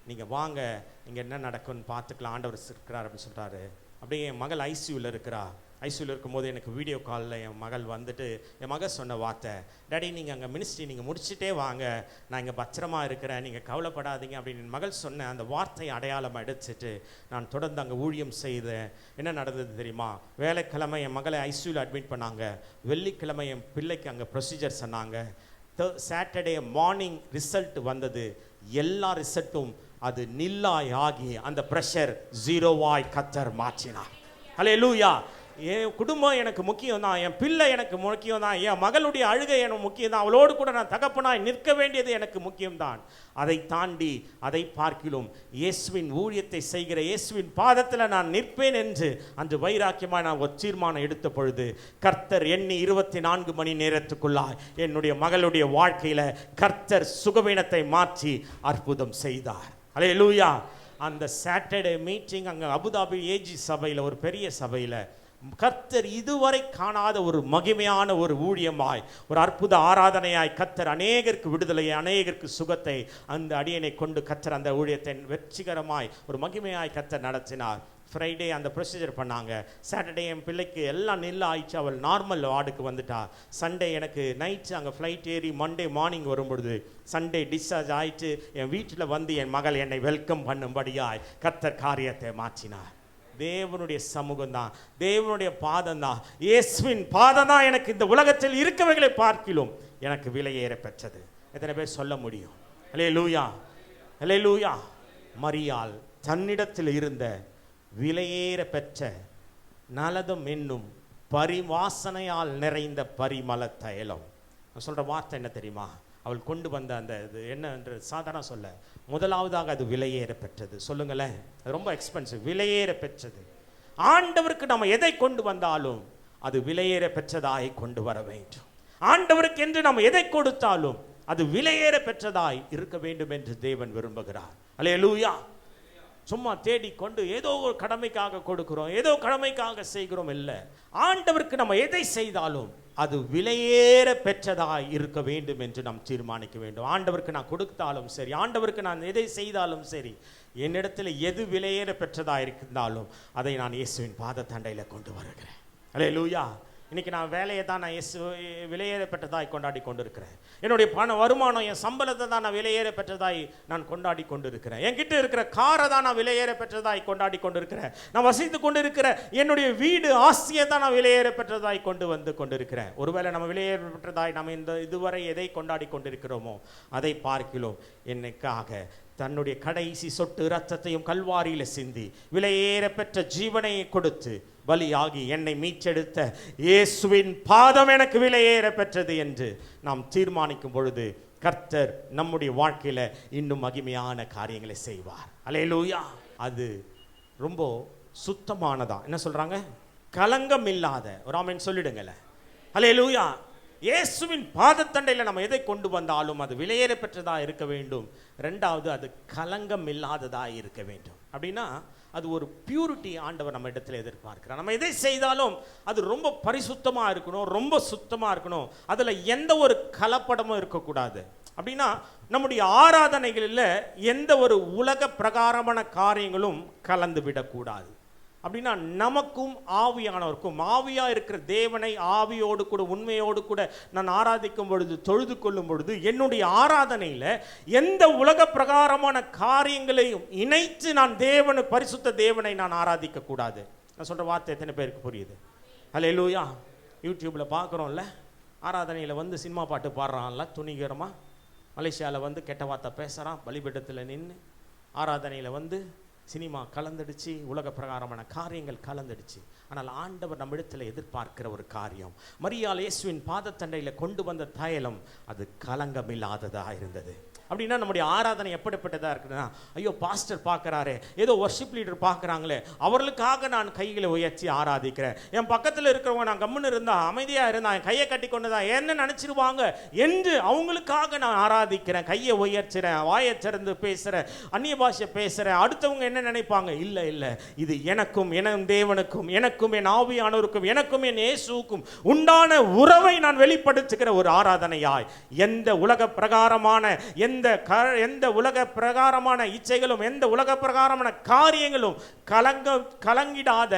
நீங்கள் வாங்க, நீங்கள் என்ன நடக்கும்னு பார்த்துக்கலாம், ஆண்டவர் இருக்கிறார் அப்படின்னு சொல்கிறாரு. அப்படியே என் மகள் ஐசியூவில் இருக்கிறா. ஐசியூவில் இருக்கும்போது எனக்கு வீடியோ காலில் என் மகள் வந்துட்டு என் மகள் சொன்ன வார்த்தை, டாடி நீங்கள் அங்கே மினிஸ்ட்ரி நீங்கள் முடிச்சுட்டே வாங்க, நான் இங்கே பத்திரமா இருக்கிறேன், நீங்கள் கவலைப்படாதீங்க அப்படின்னு என் மகள் சொன்ன அந்த வார்த்தையை அடையாளமாக எடுத்துட்டு நான் தொடர்ந்து அங்கே ஊழியம் செய்தேன். என்ன நடந்தது தெரியுமா? வேலைக்கிழமை என் மகளை ஐசியூவில் அட்மிட் பண்ணாங்க, வெள்ளிக்கிழமை என் பிள்ளைக்கு அங்கே ப்ரொசீஜர் சொன்னாங்க, சாட்டர்டே மார்னிங் ரிசல்ட் வந்தது. எல்லா ரிசல்ட்டும் அது நில்லாய் ஆகி அந்த பிரஷர் ஜீரோவாய் கர்த்தர் மாற்றினார். ஹல்லேலூயா. என் குடும்பம் எனக்கு முக்கியம் தான், என் பிள்ளை எனக்கு முக்கியம் தான், என் மகளுடைய அழுகை எனக்கு முக்கியம் தான், அவளோடு கூட நான் தகப்பனாய் நிற்க வேண்டியது எனக்கு முக்கியம்தான். அதை தாண்டி அதை பார்க்கிலும் இயேசுவின் ஊழியத்தை செய்கிற இயேசுவின் பாதத்தில் நான் நிற்பேன் என்று அன்று வைராக்கியமாக நான் ஒரு தீர்மானம் எடுத்த பொழுது கர்த்தர் எண்ணி 24 மணி நேரத்துக்குள்ளாய் என்னுடைய மகளுடைய வாழ்க்கையில் கர்த்தர் சுகவீனத்தை மாற்றி அற்புதம் செய்தார். ஹல்லேலூயா. அந்த சாட்டர்டே மீட்டிங் அங்கே அபுதாபி ஏஜி சபையில், ஒரு பெரிய சபையில் கர்த்தர் இதுவரை காணாத ஒரு மகிமையான ஒரு ஊழியமாய், ஒரு அற்புத ஆராதனையாய் கர்த்தர் அநேகருக்கு விடுதலையை, அநேகருக்கு சுகத்தை அந்த அடியனை கொண்டு கர்த்தர் அந்த ஊழியத்தை வெற்றிகரமாய் ஒரு மகிமையாய் கர்த்தர் நடத்தினார். ஃப்ரைடே அந்த ப்ரொசீஜர் பண்ணாங்க. சாட்டர்டே என் பிள்ளைக்கு எல்லாம் நில்ல ஆயிடுச்சு, அவள் நார்மல் வார்டுக்கு வந்துட்டா. சண்டே எனக்கு நைட்டு அங்கே ஃப்ளைட் ஏறி மண்டே மார்னிங் வரும்பொழுது சண்டே டிஸ்சார்ஜ் ஆயிட்டு என் வீட்டில் வந்து என் மகள் என்னை வெல்கம் பண்ணும்படியாய் கர்த்தர் காரியத்தை மாற்றினார். தேவனுடைய சமூகம் தான், தேவனுடைய பாதம் தான், இயேசுவின் பாதம் தான் எனக்கு இந்த உலகத்தில் இருக்கவைகளை பார்க்கிலும் எனக்கு விலையேற பெற்றது. எத்தனை பேர் சொல்ல முடியும்? ஹல்லேலூயா, ஹல்லேலூயா. மரியாள் தன்னிடத்தில் இருந்த விலையேற பெற்ற நலதம் என்னும் பரிவாசனையால் நிறைந்த பரிமள தைலம். நான் சொல்ற வார்த்தை என்ன தெரியுமா? அவள் கொண்டு வந்த அந்த இது என்ன என்று சாதாரண சொல்ல, முதலாவதாக அது விலையேற பெற்றது. சொல்லுங்களேன், அது ரொம்ப எக்ஸ்பென்சிவ், விலையேற பெற்றது. ஆண்டவருக்கு நம்ம எதை கொண்டு வந்தாலும் அது விலையேற பெற்றதாய் கொண்டு வர வேண்டும். ஆண்டவருக்கு என்று நம்ம எதை கொடுத்தாலும் அது விலையேற பெற்றதாய் இருக்க வேண்டும் என்று தேவன் விரும்புகிறார். அல்லேலூயா. சும்மா தேடிக்கொண்டு ஏதோ ஒரு கடமைக்காக கொடுக்கிறோம், ஏதோ கடமைக்காக செய்கிறோம் இல்லை. ஆண்டவருக்கு நம்ம எதை செய்தாலும் அது விலையேற பெற்றதாய் இருக்க வேண்டும் என்று நாம் தீர்மானிக்க வேண்டும். ஆண்டவருக்கு நான் கொடுத்தாலும் சரி, ஆண்டவருக்கு நான் எதை செய்தாலும் சரி, என்னிடத்தில் எது விலையேற பெற்றதாக இருந்தாலும் அதை நான் இயேசுவின் பாதத்தண்டையில் கொண்டு வருகிறேன். அல்லேலூயா. இன்னைக்கு நான் வேலையை தான் நான் விலையேற பெற்றதாய் கொண்டாடி கொண்டிருக்கிறேன். என்னுடைய வருமானம், என் சம்பளத்தை தான் நான் விலையேற பெற்றதாய் நான் கொண்டாடி கொண்டிருக்கிறேன். என்கிட்ட இருக்கிற காரை தான் நான் விலையேற பெற்றதாய் கொண்டாடி கொண்டிருக்கிறேன். நான் வசித்து கொண்டிருக்கிற என்னுடைய வீடு ஆஸ்தியை தான் நான் விலையேற பெற்றதாய் கொண்டு வந்து கொண்டிருக்கிறேன். ஒருவேளை நம்ம விலையேற பெற்றதாய் நம்ம இதுவரை எதை கொண்டாடி கொண்டிருக்கிறோமோ அதை பார்க்கிறோம். என்னைக்காக தன்னுடைய கடைசி சொட்டு இரத்தத்தையும் கல்வாரியில் சிந்தி விலையேற பெற்ற ஜீவனை கொடுத்து பலியாகி என்னை மீட்டெடுத்த இயேசுவின் பாதம் எனக்கு விலையேற பெற்றது என்று நாம் தீர்மானிக்கும் பொழுது கர்த்தர் நம்முடைய வாழ்க்கையில இன்னும் மகிமையான காரியங்களை செய்வார். அல்லேலூயா. அது ரொம்ப சுத்தமானதா, என்ன சொல்றாங்க, கலங்கம் இல்லாத ஒரு ஆமென் சொல்லிடுங்களேன். அல்லேலூயா. இயேசுவின் பாதத்தண்டையில் நம்ம எதை கொண்டு வந்தாலும் அது விலையேற பெற்றதாக இருக்க வேண்டும். ரெண்டாவது, அது கலங்கம் இல்லாததாக இருக்க வேண்டும். அப்படின்னா அது ஒரு பியூரிட்டி ஆண்டவர் நம்ம இடத்துல எதிர்பார்க்கிறார். நம்ம எதை செய்தாலும் அது ரொம்ப பரிசுத்தமாக இருக்கணும், ரொம்ப சுத்தமாக இருக்கணும், அதில் எந்த ஒரு கலப்படமும் இருக்கக்கூடாது. அப்படின்னா நம்முடைய ஆராதனைகளில் எந்த ஒரு உலக பிரகாரமான காரியங்களும் கலந்து விடக்கூடாது. அப்படின்னா நமக்கும் ஆவியானவருக்கும், ஆவியாக இருக்கிற தேவனை ஆவியோடு கூட உண்மையோடு கூட நான் ஆராதிக்கும் பொழுது, தொழுது கொள்ளும் பொழுது என்னுடைய ஆராதனையில் எந்த உலக பிரகாரமான காரியங்களையும் இணைத்து நான் பரிசுத்த தேவனை நான் ஆராதிக்க கூடாது. நான் சொல்கிற வார்த்தை எத்தனை பேருக்கு புரியுது? அல்லேலூயா. யூடியூப்பில் பார்க்குறோம்ல, ஆராதனையில் வந்து சினிமா பாட்டு பாடுறான்ல துணிகரமாக, மலேசியாவில் வந்து கெட்ட வார்த்தை பேசுகிறான், பலிபீடத்தில் நின்று ஆராதனையில் வந்து சினிமா கலந்துடுச்சு, உலக பிரகாரமான காரியங்கள் கலந்துடுச்சு. ஆனால் ஆண்டவர் நம்ம இடத்துல எதிர்பார்க்கிற ஒரு காரியம், மரியாள் இயேசுவின் பாதத்தண்டையில் கொண்டு வந்த தைலம் அது கலங்கமில்லாததாக இருந்தது. அப்படின்னா நம்முடைய ஆராதனை எப்படிப்பட்டதாக இருக்குன்னா, ஐயோ பாஸ்டர் பார்க்குறாரு, ஏதோ வர்ஷிப் லீடர் பார்க்குறாங்களே, அவர்களுக்காக நான் கைகளை உயர்த்தி ஆராதிக்கிறேன். என் பக்கத்தில் இருக்கிறவங்க நான் கம்முன்னு இருந்தா, அமைதியாக இருந்தா, என் கையை கட்டி கொண்டு தான் என்ன நினச்சிருவாங்க என்று அவங்களுக்காக நான் ஆராதிக்கிறேன், கையை உயர்த்துறேன், வாயை திறந்து பேசுகிறேன், அந்நிய பாஷை பேசுகிறேன். அடுத்தவங்க என்ன நினைப்பாங்க? இல்லை இல்லை, இது எனக்கும் என் தேவனுக்கும், எனக்கும் என் ஆவியானவருக்கும், எனக்கும் என் இயேசுவுக்கும் உண்டான உறவை நான் வெளிப்படுத்துகிற ஒரு ஆராதனையாய், எந்த உலக பிரகாரமான எந்த உலக பிரகாரமான இச்சைகளும், எந்த உலக பிரகாரமான காரியங்களும் கலங்கிடாத,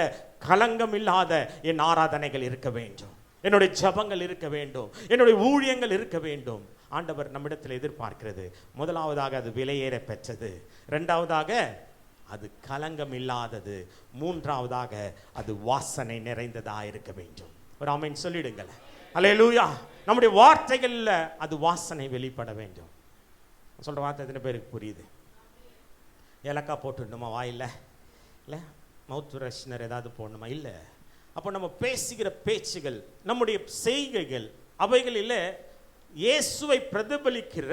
களங்கம் இல்லாத என் ஆராதனைகள் இருக்க வேண்டும், என்னுடைய ஜபங்கள் இருக்க வேண்டும், என்னுடைய ஊழியங்கள் இருக்க வேண்டும். ஆண்டவர் நம்மிடத்தில் எதிர்பார்க்கிறது, முதலாவதாக அது விலையேற பெற்றது, இரண்டாவதாக அது கலங்கம் இல்லாதது, மூன்றாவதாக அது வாசனை நிறைந்ததா இருக்க வேண்டும். ஒரு ஆமென் சொல்லிடுங்கள். அல்லேலூயா. நம்முடைய வார்த்தைகள்ல அது வாசனை வெளிப்பட வேண்டும். சொல்ற வார்த்தை எத்தனை பேருக்கு புரியுது? ஏலக்காய் போட்டுடணுமா வாயில்? இல்லை மவுத் ஃப்ரெஷ்னர் ஏதாவது போடணுமா? இல்லை. அப்போ நம்ம பேசுகிற பேச்சுகள், நம்முடைய செய்கைகள், அவைகளில் இயேசுவை பிரதிபலிக்கிற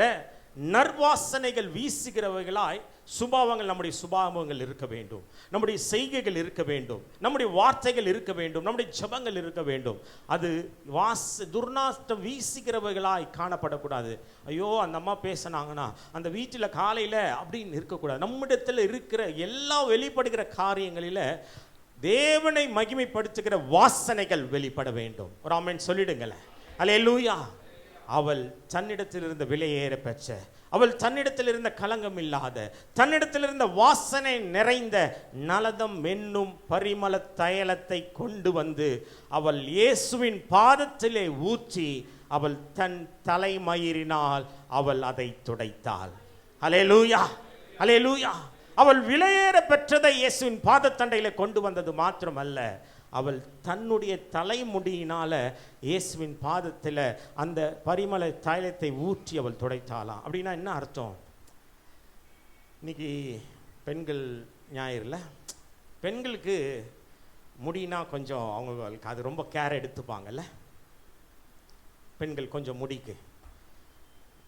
நற்வாசனைகள் வீசுகிறவைகளாய் சுபாவங்கள், நம்முடைய சுபாவங்கள் இருக்க வேண்டும், நம்முடைய செய்கைகள் இருக்க வேண்டும், நம்முடைய வார்த்தைகள் இருக்க வேண்டும், நம்முடைய ஜபங்கள் இருக்க வேண்டும். அது துர்நாற்றம் வீசுகிறவைகளாய் காணப்படக்கூடாது. ஐயோ அந்த அம்மா பேசினாங்கன்னா அந்த வீட்டில் காலையில் அப்படின்னு இருக்கக்கூடாது. நம்மிடத்தில் இருக்கிற எல்லா வெளிப்படுகிற காரியங்களில் தேவனை மகிமைப்படுத்துகிற வாசனைகள் வெளிப்பட வேண்டும். ஒரு ஆமென் சொல்லிடுங்களேன். அல்லேலூயா. அவள் தன்னிடத்தில் இருந்த விலையேற பெற்ற, அவள் தன்னிடத்தில் இருந்த களங்கம் இல்லாத, தன்னிடத்தில் இருந்த வாசனை நிறைந்த நலதம் என்னும் பரிமள தைலத்தை கொண்டு வந்து அவள் இயேசுவின் பாதத்திலே ஊற்றி அவள் தன் தலைமயிரினால் அவள் அதை துடைத்தாள். அல்லேலூயா, அல்லேலூயா. அவள் விலையேற பெற்றதை இயேசுவின் பாதத்தண்டையில கொண்டு வந்தது மாத்திரமல்ல, அவள் தன்னுடைய தலைமுடியினால இயேசுவின் பாதத்தில் அந்த பரிமள தைலத்தை ஊற்றி அவள் துடைத்தாளாம். அப்படின்னா என்ன அர்த்தம்? இன்னைக்கு பெண்கள் ஞாயிறுல பெண்களுக்கு முடினா கொஞ்சம் அவங்களுக்கு அது ரொம்ப கேர் எடுத்துப்பாங்கல்ல. பெண்கள் கொஞ்சம் முடிக்கு,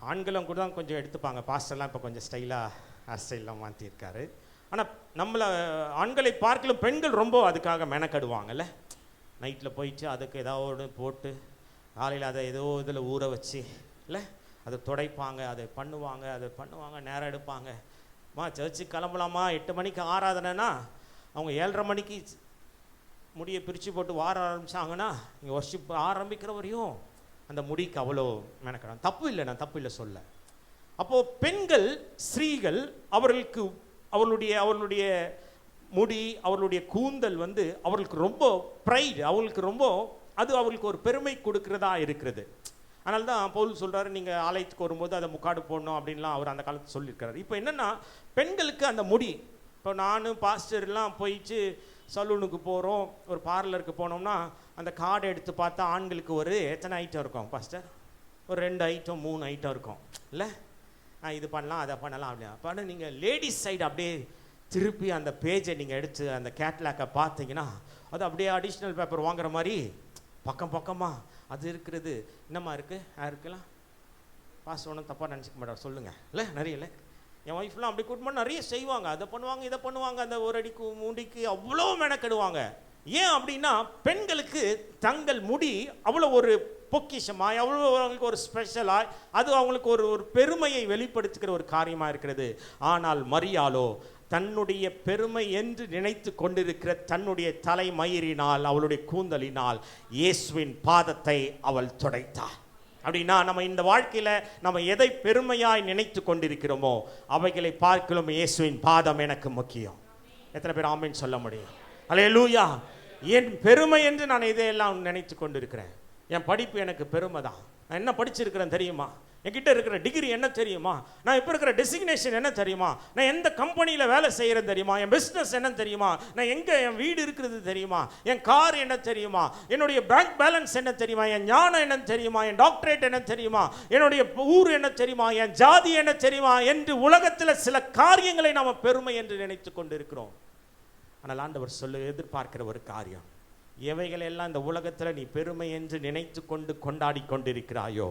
ஆண்களும் கூட தான் கொஞ்சம் எடுத்துப்பாங்க. பாஸ்டர்லாம் இப்போ கொஞ்சம் ஸ்டைலாக ஹேர் ஸ்டைல்லாம் மாற்றிருக்காரு. ஆனால் நம்மளை ஆண்களை பார்க்கலும் பெண்கள் ரொம்ப அதுக்காக மெனக்கடுவாங்கல்ல. நைட்டில் போயிட்டு அதுக்கு ஏதாவது போட்டு காலையில் அதை ஏதோ இதில் ஊற வச்சு இல்லை அதை துடைப்பாங்க, அதை பண்ணுவாங்க, நேரம் எடுப்பாங்க. சர்ச்சுக்கு கிளம்பலாமா, 8 மணிக்கு ஆராதனைனா அவங்க 7:30 மணிக்கு முடியை பிரித்து போட்டு வார ஆரம்பித்தாங்கன்னா இங்கே வர்ஷிப் ஆரம்பிக்கிற வரையும் அந்த முடிக்கு அவ்வளோ மெனக்கடாங்க. தப்பு இல்லை, நான் தப்பு இல்லை சொல்ல. அப்போது பெண்கள், ஸ்திரீகள், அவர்களுக்கு அவர்களுடைய முடி, அவர்களுடைய கூந்தல் அவர்களுக்கு ரொம்ப ப்ரைடு, அவங்களுக்கு ரொம்ப அது அவர்களுக்கு ஒரு பெருமை கொடுக்கிறதா இருக்கிறது. அதனால தான் பவுல் சொல்கிறாரு, நீங்கள் ஆலயத்துக்கு வரும்போது அதை முக்காடு போடணும் அப்படின்லாம் அவர் அந்த காலத்தில் சொல்லியிருக்கிறார். இப்போ என்னென்னா பெண்களுக்கு அந்த முடி, இப்போ நானும் பாஸ்டர்லாம் போயிட்டு சலூனுக்கு போகிறோம், ஒரு பார்லருக்கு போனோம்னா அந்த கார்டை எடுத்து பார்த்தா ஆண்களுக்கு ஒரு எத்தனை ஐட்டம் இருக்கும் பாஸ்டர்? ஒரு 2 ஐட்டம் 3 ஐட்டம் இருக்கும் இல்லை. இது பண்ணலாம், அதை பண்ணலாம் அப்படின்னா. அப்போ நீங்கள் லேடிஸ் சைடு அப்படியே திருப்பி அந்த பேஜை நீங்கள் எடுத்து அந்த கேட்லாக்கை பார்த்தீங்கன்னா அது அப்படியே அடிஷ்னல் பேப்பர் வாங்குற மாதிரி பக்கமாக அது இருக்கிறது. என்னம்மா இருக்குது யாருக்கெல்லாம்? பாஸ் ஒன்றும் தப்பாக நினச்சிக்க மாட்டார் சொல்லுங்கள் இல்லை. நிறைய இல்லை, என் ஒய்ஃப்லாம் அப்படி கூட்டமாக நிறைய செய்வாங்க, அதை பண்ணுவாங்க, இதை பண்ணுவாங்க, அந்த ஒரு அடிக்கு மூடிக்கு அவ்வளோ மெனக்கெடுவாங்க. ஏன் அப்படின்னா பெண்களுக்கு தங்கள் முடி அவ்வளோ ஒரு பொக்கிஷமாய், அவ்வளோ அவங்களுக்கு ஒரு ஸ்பெஷலாய், அது அவங்களுக்கு ஒரு பெருமையை வெளிப்படுத்துகிற ஒரு காரியமாக இருக்கிறது. ஆனால் மரியாளோ தன்னுடைய பெருமை என்று நினைத்து கொண்டிருக்கிற தன்னுடைய தலைமயிரினால், அவளுடைய கூந்தலினால் இயேசுவின் பாதத்தை அவள் துடைத்தாள். அப்படின்னா நம்ம இந்த வாழ்க்கையில் நம்ம எதை பெருமையாய் நினைத்து கொண்டிருக்கிறோமோ அவைகளை பார்க்கலாம் இயேசுவின் பாதம் எனக்கு முக்கியம். எத்தனை பேர் ஆமென் சொல்ல முடியும்? அல்லேலூயா. என் பெருமை என்று நான் இதையெல்லாம் நினைத்து கொண்டிருக்கிறேன். என் படிப்பு எனக்கு பெருமை தான். நான் என்ன படிச்சிருக்கிறேன் தெரியுமா? என்கிட்ட இருக்கிற டிகிரி என்ன தெரியுமா? நான் இப்போ இருக்கிற டெசிக்னேஷன் என்ன தெரியுமா? நான் எந்த கம்பெனியில் வேலை செய்கிறேன் தெரியுமா? என் பிஸ்னஸ் என்ன தெரியுமா? நான் எங்கே என் வீடு இருக்கிறது தெரியுமா? என் கார் என்ன தெரியுமா? என்னுடைய பேங்க் பேலன்ஸ் என்ன தெரியுமா? என் ஞானம் என்ன தெரியுமா? என் டாக்டரேட் என்ன தெரியுமா? என்னுடைய ஊர் என்ன தெரியுமா? என் ஜாதி என்ன தெரியுமா? என்று உலகத்தில் சில காரியங்களை நாம் பெருமை என்று நினைத்து கொண்டு இருக்கிறோம். ஆனால் ஆண்டவர் எதிர்பார்க்கிற ஒரு காரியம், எவைகளெல்லாம் இந்த உலகத்தில் நீ பெருமை என்று நினைத்து கொண்டு கொண்டாடி கொண்டிருக்கிறாயோ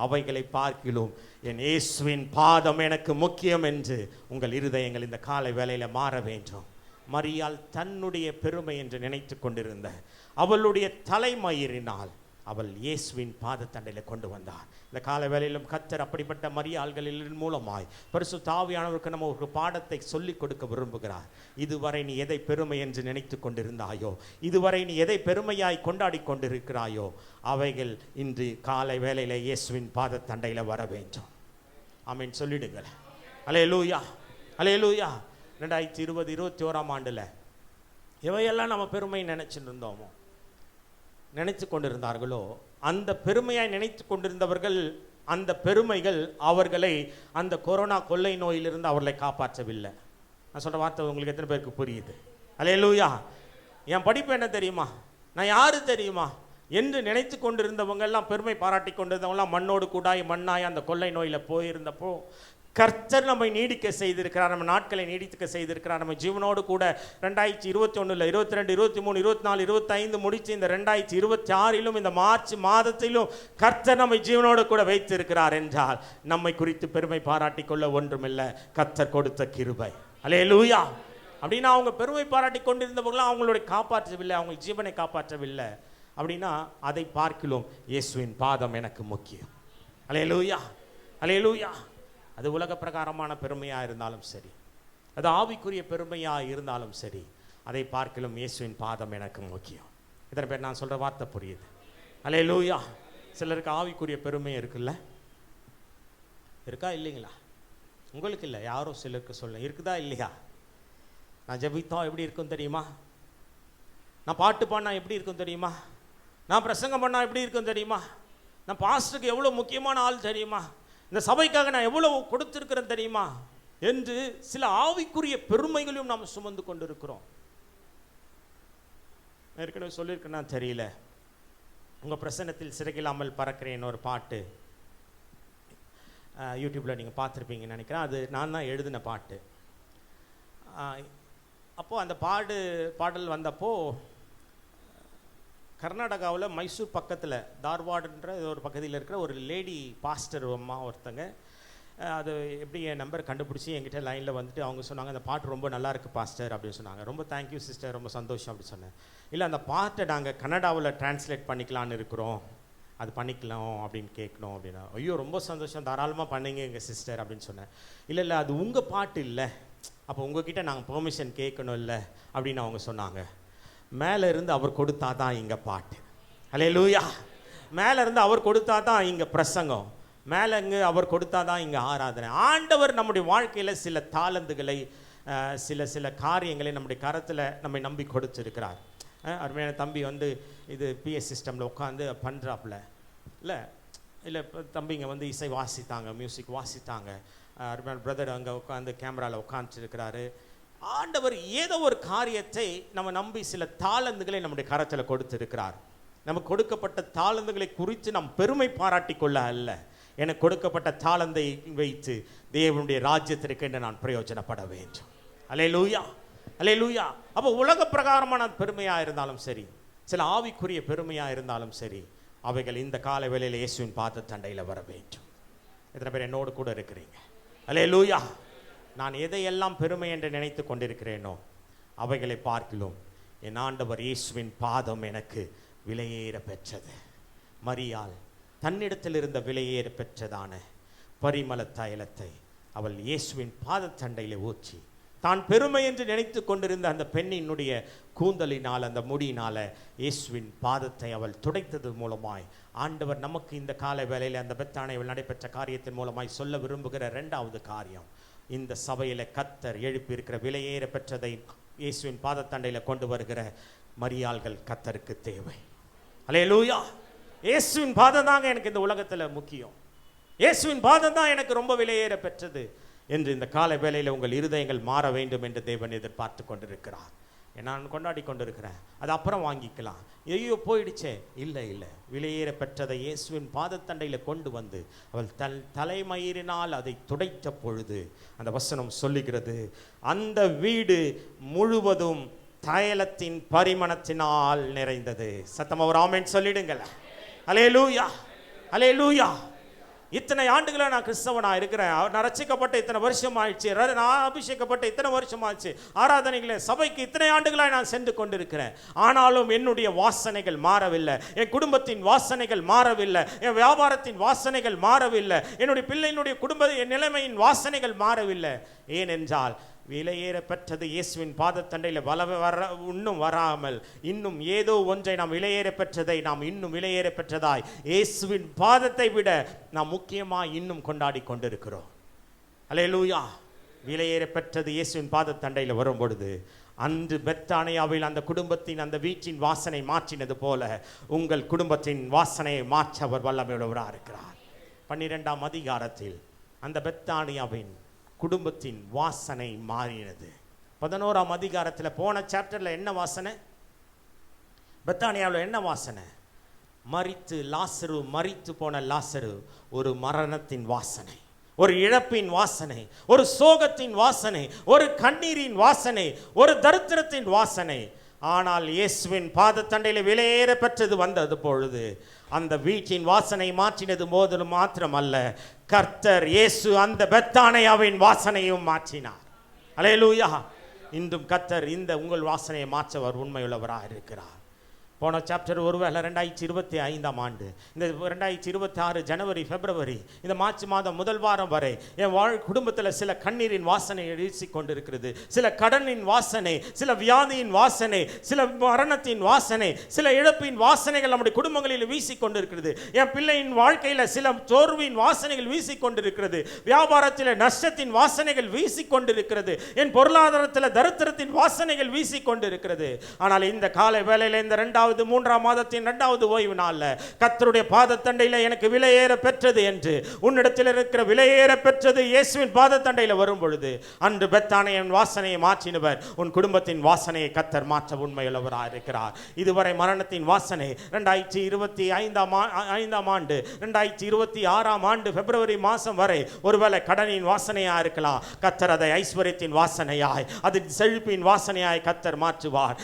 அவைகளை பார்க்கிலும் என் இயேசுவின் பாதம் எனக்கு முக்கியம் என்று உங்கள் இருதயங்கள் இந்த காலை வேளையில் மாற வேண்டும். மரியாள் தன்னுடைய பெருமை என்று நினைத்து கொண்டிருந்த அவளுடைய தலைமயிரினால் அவள் இயேசுவின் பாதத்தண்டையில் கொண்டு வந்தார். இந்த கால வேளையிலும் கர்த்தர் அப்படிப்பட்ட மரியாள்களின் மூலமாய் பரிசுத்த ஆவியானவருக்கு நம்ம ஒரு பாடத்தை சொல்லிக் கொடுக்க விரும்புகிறார். இதுவரை நீ எதை பெருமை என்று நினைத்து கொண்டிருந்தாயோ, இதுவரை நீ எதை பெருமையாய் கொண்டாடி கொண்டிருக்கிறாயோ, அவைகள் இன்று காலை வேளையில இயேசுவின் பாதத்தண்டையில் வர வேண்டும். ஆமென் சொல்லிடுங்கள். அல்லேலூயா, அல்லேலூயா. 2020-21 ஆண்டில் எவையெல்லாம் நம்ம பெருமை நினைச்சுட்டு இருந்தோமோ, நினைத்து கொண்டிருந்தார்களோ, அந்த பெருமையாய் நினைத்து கொண்டிருந்தவர்கள், அந்த பெருமைகள் அவர்களை அந்த கொரோனா கொள்ளை நோயிலிருந்து அவர்களை காப்பாற்றவில்லை. நான் சொல்ற வார்த்தை உங்களுக்கு எத்தனை பேருக்கு புரியுது? அல்லேலூயா. என் படிப்பு என்ன தெரியுமா, நான் யாரு தெரியுமா என்று நினைத்து கொண்டிருந்தவங்க எல்லாம், பெருமை பாராட்டி கொண்டிருந்தவங்களாம் மண்ணோடு கூடாய் மண்ணாய் அந்த கொள்ளை நோயில் போயிருந்தப்போ கர்த்தர் நம்மை நீடிக்க செய்திருக்கிறார், நம்ம நாட்களை நீடிக்க செய்திருக்கிறார். நம்ம ஜீவனோடு கூட 2021, 22, 23, 24, 25 முடித்து இந்த 2026 இந்த மார்ச் மாதத்திலும் கர்த்தர் நம்மை ஜீவனோடு கூட வைத்திருக்கிறார் என்றால் நம்மை குறித்து பெருமை பாராட்டி கொள்ள ஒன்றுமில்லை, கர்த்தர் கொடுத்த கிருபை. அல்லேலூயா. அப்படின்னா அவங்க பெருமை பாராட்டி கொண்டிருந்தவங்களும் அவங்களுடைய காப்பாற்றவில்லை, அவங்க ஜீவனை காப்பாற்றவில்லை. அப்படின்னா அதை பார்க்கிலும் இயேசுவின் பாதம் எனக்கு முக்கியம். அல்லேலூயா, அல்லேலூயா. அது உலக பிரகாரமான பெருமையாக இருந்தாலும் சரி, அது ஆவிக்குரிய பெருமையாக இருந்தாலும் சரி, அதை பார்க்கலும் இயேசுவின் பாதம் எனக்கு முக்கியம். இத்தனை பேர் நான் சொல்கிற வார்த்தை புரியுது? அல்லேலூயா. சிலருக்கு ஆவிக்குரிய பெருமை இருக்குல்ல, இருக்கா இல்லைங்களா? உங்களுக்கு இல்லை, யாரோ சிலருக்கு சொல்ல இருக்குதா இல்லையா? நான் ஜெபித்தா எப்படி இருக்கும் தெரியுமா? நான் பாட்டு பாடினா எப்படி இருக்கும் தெரியுமா? நான் பிரசங்கம் பண்ணால் எப்படி இருக்கும் தெரியுமா? நான் பாஸ்டருக்கு எவ்வளோ முக்கியமான ஆள் தெரியுமா? இந்த சபைக்காக நான் எவ்வளவு கொடுத்திருக்கிறேன் தெரியுமா என்று சில ஆவிக்குரிய பெருமைகளையும் நாம் சுமந்து கொண்டிருக்கிறோம். ஏற்கனவே சொல்லியிருக்கேன்னா தெரியல, உங்கள் பிரசன்னத்தில் சிறகில்லாமல் பறக்கிறேன் ஒரு பாட்டு யூடியூப்பில் நீங்கள் பார்த்துருப்பீங்கன்னு நினைக்கிறேன். அது நான் தான் எழுதின பாட்டு. அப்போது அந்த பாடல் வந்தப்போ கர்நாடகாவில் மைசூர் பக்கத்தில் தார்வாடுன்ற ஒரு பகுதியில் இருக்கிற ஒரு லேடி பாஸ்டர் அம்மா ஒருத்தங்க, அது எப்படி என் நம்பர் கண்டுபிடிச்சி என்கிட்ட லைனில் வந்துட்டு அவங்க சொன்னாங்க, அந்த பாட்டு ரொம்ப நல்லா இருக்குது பாஸ்டர் அப்படின்னு சொன்னாங்க. ரொம்ப தேங்க்யூ சிஸ்டர், ரொம்ப சந்தோஷம் அப்படின்னு சொன்னேன். இல்லை, அந்த பாட்டை நாங்கள் கன்னடாவில் டிரான்ஸ்லேட் பண்ணிக்கலான்னு இருக்கிறோம், அது பண்ணிக்கலாம் அப்படின்னு கேட்கணும் அப்படின்னா. ஐயோ ரொம்ப சந்தோஷம், தாராளமாக பண்ணிங்க எங்கள் சிஸ்டர் அப்படின்னு சொன்னேன். இல்லை அது உங்கள் பாட்டு இல்லை, அப்போ உங்ககிட்ட நாங்கள் பெர்மிஷன் கேட்கணும் இல்லை அப்படின்னு அவங்க சொன்னாங்க. மேலே இருந்து அவர் கொடுத்தா தான் இங்கே பாட்டு. அல்லேலூயா. மேலே இருந்து அவர் கொடுத்தா தான் இங்கே பிரசங்கம், மேலே இங்கே அவர் கொடுத்தா தான் இங்கே ஆராதனை. ஆண்டவர் நம்முடைய வாழ்க்கையில் சில தாளந்துகளை, சில காரியங்களை நம்முடைய கரத்தில் நம்மை நம்பி கொடுத்துருக்கிறார். அருமையான தம்பி வந்து இது பிஎஸ் சிஸ்டமில் உட்காந்து பண்ணுறாப்புல இல்லை தம்பிங்க வந்து இசை வாசித்தாங்க, மியூசிக் வாசித்தாங்க. அருமையான பிரதர் அங்கே உட்காந்து கேமராவில் உட்காந்துருக்கிறாரு. ஆண்டவர் ஏதோ ஒரு காரியத்தை நம்ம நம்பி சில தாளந்துகளை நம்முடைய கரத்தில் கொடுத்திருக்கிறார். நமக்கு கொடுக்கப்பட்ட தாளந்துகளை குறித்து நாம் பெருமை பாராட்டி கொள்ள அல்ல, எனக்கு கொடுக்கப்பட்ட தாளந்தை வைத்து தேவனுடைய ராஜ்யத்திற்கு என்று நான் பிரயோஜனப்பட வேண்டும். அல்லேலூயா, அல்லேலூயா. அப்போ உலக பிரகாரமான பெருமையாக இருந்தாலும் சரி, சில ஆவிக்குரிய பெருமையாக இருந்தாலும் சரி, அவைகள் இந்த கால வேளையில் இயேசுவின் பாதத்தண்டையில் வர வேண்டும். எத்தனை பேர் என்னோடு கூட இருக்கிறீங்க? அல்லேலூயா. நான் எதையெல்லாம் பெருமை என்று நினைத்து கொண்டிருக்கிறேனோ அவைகளை பார்க்கிலும் என் ஆண்டவர் இயேசுவின் பாதம் எனக்கு விலையேற பெற்றது. மரியாள் தன்னிடத்தில் இருந்த விலையேற பெற்றதான பரிமள தைலத்தை அவள் இயேசுவின் பாதத்தண்டையிலே ஊற்றி தான் பெருமை என்று நினைத்து கொண்டிருந்த அந்த பெண்ணினுடைய கூந்தலினால், அந்த முடியினால இயேசுவின் பாதத்தை அவள் துடைத்தது மூலமாய் ஆண்டவர் நமக்கு இந்த கால வேளையில் அந்த பெத்தானையில் நடைபெற்ற காரியத்தின் மூலமாய் சொல்ல விரும்புகிற இரண்டாவது காரியம், இந்த சபையில் கர்த்தர் எழுப்பி இருக்கிற விலையேற பெற்றதை இயேசுவின் பாதத்தண்டையில் கொண்டு வருகிற மரியாள்கள் கர்த்தருக்கு தேவை. அல்லேலூயா. இயேசுவின் பாதம் தாங்க எனக்கு இந்த உலகத்தில் முக்கியம், இயேசுவின் பாதம் தான் எனக்கு ரொம்ப விலையேற பெற்றது என்று இந்த கால வேளையில் உங்கள் இருதயங்கள் மாற வேண்டும் என்று தேவன் எதிர்பார்த்து கொண்டிருக்கிறார். நான் கொண்டாடி கொண்டிருக்கிறேன், அது அப்புறம் வாங்கிக்கலாம், ஐயோ போயிடுச்சே. இல்லை, விலையேற பெற்றதை இயேசுவின் பாதத்தண்டையில் கொண்டு வந்து அவள் தலைமயிரினால் அதை துடைத்த பொழுது அந்த வசனம் சொல்லுகிறது, அந்த வீடு முழுவதும் தைலத்தின் பரிமளத்தினால் நிறைந்தது. சத்தம் ஒரு ஆமென் சொல்லிடுங்கள். அல்லேலூயா, அல்லேலூயா. இத்தனை ஆண்டுகளா நான் கிறிஸ்தவனா இருக்கிறேன், நான் ரட்சிக்கப்பட்ட இத்தனை வருஷம் ஆயிடுச்சு, நான் அபிஷேகப்பட்ட இத்தனை வருஷம் ஆச்சு, ஆராதனைகளை சபைக்கு இத்தனை ஆண்டுகளாக நான் சென்று கொண்டிருக்கிறேன். ஆனாலும் என்னுடைய வாசனைகள் மாறவில்லை, என் குடும்பத்தின் வாசனைகள் மாறவில்லை, என் வியாபாரத்தின் வாசனைகள் மாறவில்லை, என்னுடைய பிள்ளையினுடைய குடும்ப நிலைமையின் வாசனைகள் மாறவில்லை. ஏனென்றால் விலையேற பெற்றது இயேசுவின் பாதத்தண்டையில் இன்னும் வராமல் இன்னும் ஏதோ ஒன்றை நாம் விலையேற பெற்றதை நாம் இன்னும் விலையேற பெற்றதாய் இயேசுவின் பாதத்தை விட நாம் முக்கியமாக இன்னும் கொண்டாடி கொண்டிருக்கிறோம். அல்லேலூயா. விலையேற பெற்றது இயேசுவின் பாதத்தண்டையில் வரும் பொழுது அன்று பெத்தானியாவில் அந்த குடும்பத்தின் அந்த வீட்டின் வாசனை மாற்றினது போல உங்கள் குடும்பத்தின் வாசனையை மாற்ற அவர் வல்லமையுள்ளவராக இருக்கிறார். 12ஆம் அதிகாரத்தில் அந்த பெத்தானியாவின் குடும்பத்தின் வாசனை மாறினது. 11ஆம் அதிகாரத்தில் போன சாப்டரில் என்ன வாசனை? பெத்தானியாவில் என்ன வாசனை? மரித்து போன லாசரு ஒரு மரணத்தின் வாசனை, ஒரு இழப்பின் வாசனை, ஒரு சோகத்தின் வாசனை, ஒரு கண்ணீரின் வாசனை, ஒரு தரித்திரத்தின் வாசனை. ஆனால் இயேசுவின் பாதத்தண்டையில் விலையேற பெற்றது வந்தது பொழுது அந்த வீட்டின் வாசனை மாற்றினது போது மாத்திரமல்ல, கர்த்தர் இயேசு அந்த பெத்தானியாவின் வாசனையும் மாற்றினார். அல்லேலூயா. இன்றும் கர்த்தர் இந்த உங்கள் வாசனையை மாற்றவர் உண்மையுள்ளவராக இருக்கிறார். போன சாப்டர் ஒருவேளை 2025ஆம் ஆண்டு, இந்த 2026 ஜனவரி பிப்ரவரி இந்த மார்ச் மாதம் முதல் வாரம் வரை என் குடும்பத்தில் சில கண்ணீரின் வாசனை வீசிக்கொண்டிருக்கிறது, சில கடனின் வாசனை, சில வியாதியின் வாசனை, சில மரணத்தின் வாசனை, சில இழப்பின் வாசனைகள் நம்முடைய குடும்பங்களில் வீசிக்கொண்டிருக்கிறது. என் பிள்ளையின் வாழ்க்கையில் சில சோர்வின் வாசனைகள் வீசிக்கொண்டிருக்கிறது, வியாபாரத்தில் நஷ்டத்தின் வாசனைகள் வீசிக்கொண்டிருக்கிறது, என் பொருளாதாரத்தில் தரித்திரத்தின் வாசனைகள் வீசிக்கொண்டிருக்கிறது. ஆனால் இந்த காலை வேளையில் இந்த 3ஆம் மாதத்தின் 2வது ஓய்வு நாள்ல கர்த்தருடைய பாதத்தண்டையில எனக்கு விலையேற பெற்றது என்று உன்னிடத்தில் இருக்கிற விலையேற பெற்றது இயேசுவின் பாதத்தண்டையில வரும் பொழுது அன்று பெத்தானியாவின் வாசனையை மாற்றினவர் உன் குடும்பத்தின் வாசனையை கர்த்தர் மாற்ற உண்மையுள்ளவராக இருக்கிறார். இதுவரை மரணத்தின் வாசனை 2025ஆம் ஆண்டு 2026ஆம் ஆண்டு பிப்ரவரி மாதம் வரை ஒருவேளை கடனின் வாசனையா இருக்கலாம். கர்த்தர் அதை ஐஸ்வர்யத்தின் வாசனையாய், அது செழிப்பின் வாசனையாய் கர்த்தர் மாற்றுவார்.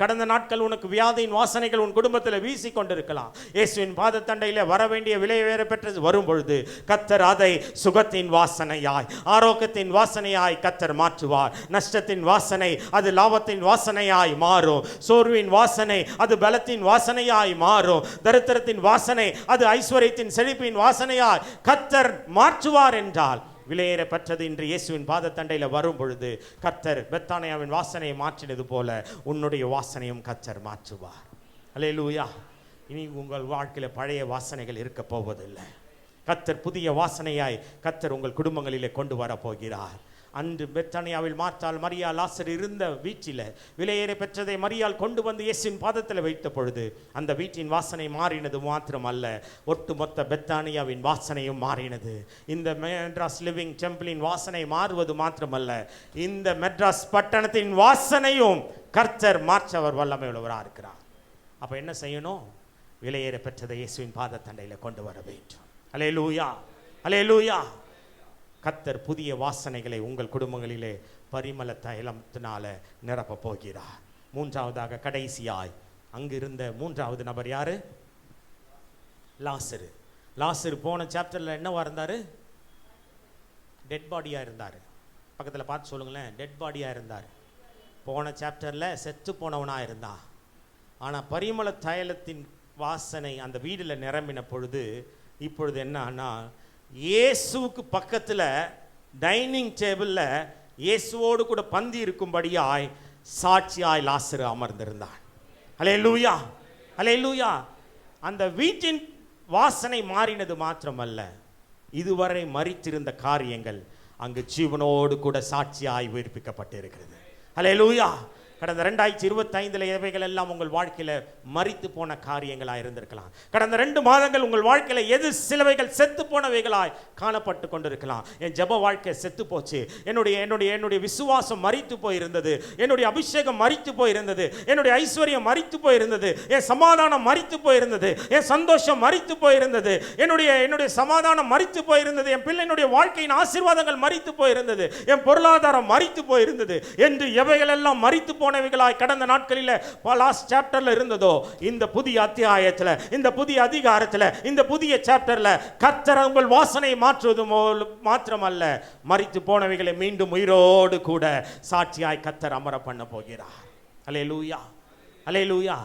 கடந்த நாட்கள் உனக்கு வியாதியின் வாசனைகள் உன் குடும்பத்தில் வீசி கொண்டிருக்கலாம். இயேசுவின் பாதத்தண்டையிலே வர வேண்டிய விலையேற பெற்றது வரும் பொழுது கர்த்தர் அதை சுகத்தின் வாசனையாய், ஆரோக்கியத்தின் வாசனையாய் கர்த்தர் மாற்றுவார். நஷ்டத்தின் வாசனை அது லாபத்தின் வாசனையாய் மாறும். சோர்வின் வாசனை அது பலத்தின் வாசனையாய் மாறும். தரித்திரத்தின் வாசனை அது ஐஸ்வர்யத்தின் செழிப்பின் வாசனையாய் கர்த்தர் மாற்றுவார். என்றால் விலையேற பெற்றது இன்று இயேசுவின் பாதத்தண்டையில் வரும் பொழுது கர்த்தர் பெத்தானியாவின் வாசனையை மாற்றினது போல உன்னுடைய வாசனையும் கர்த்தர் மாற்றுவார். அல்லேலூயா. இனி உங்கள் வாழ்க்கையில் பழைய வாசனைகள் இருக்க போவதில்லை. கர்த்தர் புதிய வாசனையாய் கர்த்தர் உங்கள் குடும்பங்களிலே கொண்டு வர போகிறார். அன்று பெத்தானியாவில் மார்த்தாள் மரியாள் லாசர் இருந்த வீட்டில் விலையேற பெற்றதை மரியாள் கொண்டு வந்து இயேசுவின் பாதத்தில் வைத்த பொழுது அந்த வீட்டின் வாசனை மாறினது மாத்திரமல்ல, ஒட்டுமொத்த பெத்தானியாவின் வாசனையும் மாறினது. இந்த மெட்ராஸ் லிவிங் டெம்பிளின் வாசனை மாறுவது மாத்திரமல்ல, இந்த மெட்ராஸ் பட்டணத்தின் வாசனையும் கர்த்தர் மாற்றவர் வல்லமை உள்ளவராக இருக்கிறார். அப்போ என்ன செய்யணும்? விலையேற பெற்றதை இயேசுவின் பாதத்தண்டையில் கொண்டு வர வேண்டும். அல்லேலூயா, அல்லேலூயா. கர்த்தர் புதிய வாசனைகளை உங்கள் குடும்பங்களிலே பரிமள தைலத்தினால நிரப்ப போகிறார். மூன்றாவதாக கடைசியாய் அங்கிருந்த 3வது நபர் யாரு? லாசரு. லாசரு போன சாப்டர்ல என்னவா இருந்தாரு? டெட் பாடியா இருந்தார். பக்கத்தில் பார்த்து சொல்லுங்களேன், டெட் பாடியா இருந்தார். போன சாப்டர்ல செத்து போனவனா இருந்தான். ஆனால் பரிமள தைலத்தின் வாசனை அந்த வீட்டில் நிரம்பின பொழுது இப்பொழுது என்னன்னா, இயேசுவுக்கு பக்கத்தில் டைனிங் டேபிளில் இயேசுவோடு கூட பந்தி இருக்கும்படியாய் சாட்சியாய் லாசரு அமர்ந்திருந்தான். அல்லேலூயா, அல்லேலூயா. அந்த வீட்டின் வாசனை மாறினது மாத்திரமல்ல, இதுவரை மரித்திருந்த காரியங்கள் அங்கு ஜீவனோடு கூட சாட்சியாய் உயிர்ப்பிக்கப்பட்டிருக்கிறது. அல்லேலூயா. கடந்த 2025 இவைகள் எல்லாம் உங்கள் வாழ்க்கையில் மரித்து போன காரியங்களாக இருந்திருக்கலாம். கடந்த 2 மாதங்கள் உங்கள் வாழ்க்கையில் எது சிலவைகள் செத்து போனவைகளாய் காணப்பட்டு கொண்டிருக்கலாம். என் ஜெப வாழ்க்கை செத்து போச்சு, என்னுடைய விசுவாசம் மரித்து போயிருந்தது, என்னுடைய அபிஷேகம் மரித்து போயிருந்தது, என்னுடைய ஐஸ்வர்யம் மரித்து போயிருந்தது, என் சமாதானம் மரித்து போயிருந்தது, என் சந்தோஷம் மரித்து போயிருந்தது, என்னுடைய சமாதானம் மரித்து போயிருந்தது, என் பிள்ளையினுடைய வாழ்க்கையின் ஆசீர்வாதங்கள் மரித்து போயிருந்தது, என் பொருளாதாரம் மரித்து போயிருந்தது என்று எவைகள் எல்லாம் மரித்து போனவைகளாய் கடந்த நாட்களில் லாஸ்ட் சாப்டர்ல இருந்ததோ, இந்த புதிய அத்தியாயத்தில், இந்த புதிய அதிகாரத்தில், இந்த புதிய சாப்டர்ல கர்த்தர் உங்கள் வாசனை மாற்றுவது மாத்திரமல்ல, மரித்து போனவைகளை மீண்டும் உயிரோடு கூட சாட்சியாய் கர்த்தர் அமர பண்ண போகிறார். அல்லேலூயா, அல்லேலூயா.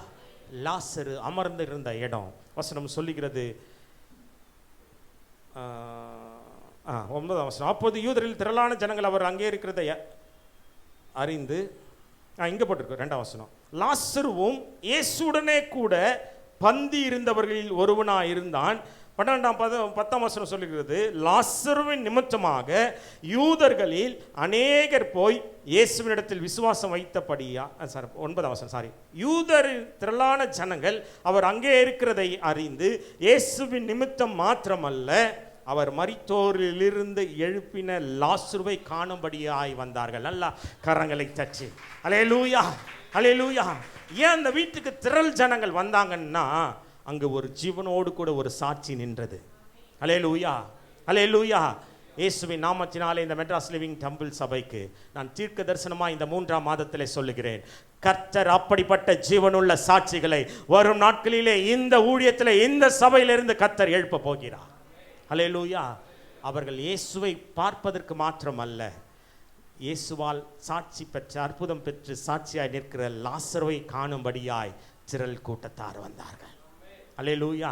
லாசரு அமர்ந்திருந்த இடம் வசனம் சொல்லுகிறது, 9ஆம் வசனம். அப்போது யூதரில் திரளான ஜனங்கள் அவர் அங்கே இருக்கிறதை அறிந்து, இங்கே போட்டிருக்கு 2ஆம் வசனம், லாசருவும் இயேசுடனே கூட பந்தி இருந்தவர்களில் ஒருவனாக இருந்தான். 10ஆம் வசனம் சொல்லுகிறது, லாசருவின் நிமித்தமாக யூதர்களில் அநேகர் போய் இயேசுவினிடத்தில் விசுவாசம் வைத்தபடியா, 9ஆம் வசனம், யூதர் திரளான ஜனங்கள் அவர் அங்கே இருக்கிறதை அறிந்து இயேசுவின் நிமித்தம் மாத்திரமல்ல, அவர் மரித்தோரிலிருந்து எழுப்பின லாசருவை காணும்படியாய் வந்தார்கள். நல்லா கரங்களை தட்டி அல்லேலூயா, அல்லேலூயா. ஏன் அந்த வீட்டுக்கு திரள் ஜனங்கள் வந்தாங்கன்னா, அங்கு ஒரு ஜீவனோடு கூட ஒரு சாட்சி நின்றது. அல்லேலூயா, அல்லேலூயா. இயேசுவின் நாமத்தினாலே இந்த மெட்ராஸ் லிவிங் டெம்பிள் சபைக்கு நான் தீர்க்க தரிசனமாக இந்த 3ஆம் மாதத்திலே சொல்லுகிறேன், கர்த்தர் அப்படிப்பட்ட ஜீவனுள்ள சாட்சிகளை வரும் நாட்களிலே இந்த ஊழியத்தில், இந்த சபையிலிருந்து கர்த்தர் எழுப்ப போகிறார். அல்லேலூயா. அவர்கள் இயேசுவை பார்ப்பதற்கு மாத்திரமல்ல, இயேசுவால் சாட்சி பெற்ற, அற்புதம் பெற்று சாட்சியாய் நிற்கிற லாசருவை காணும்படியாய் திரள் கூட்டத்தார் வந்தார்கள். அல்லேலூயா.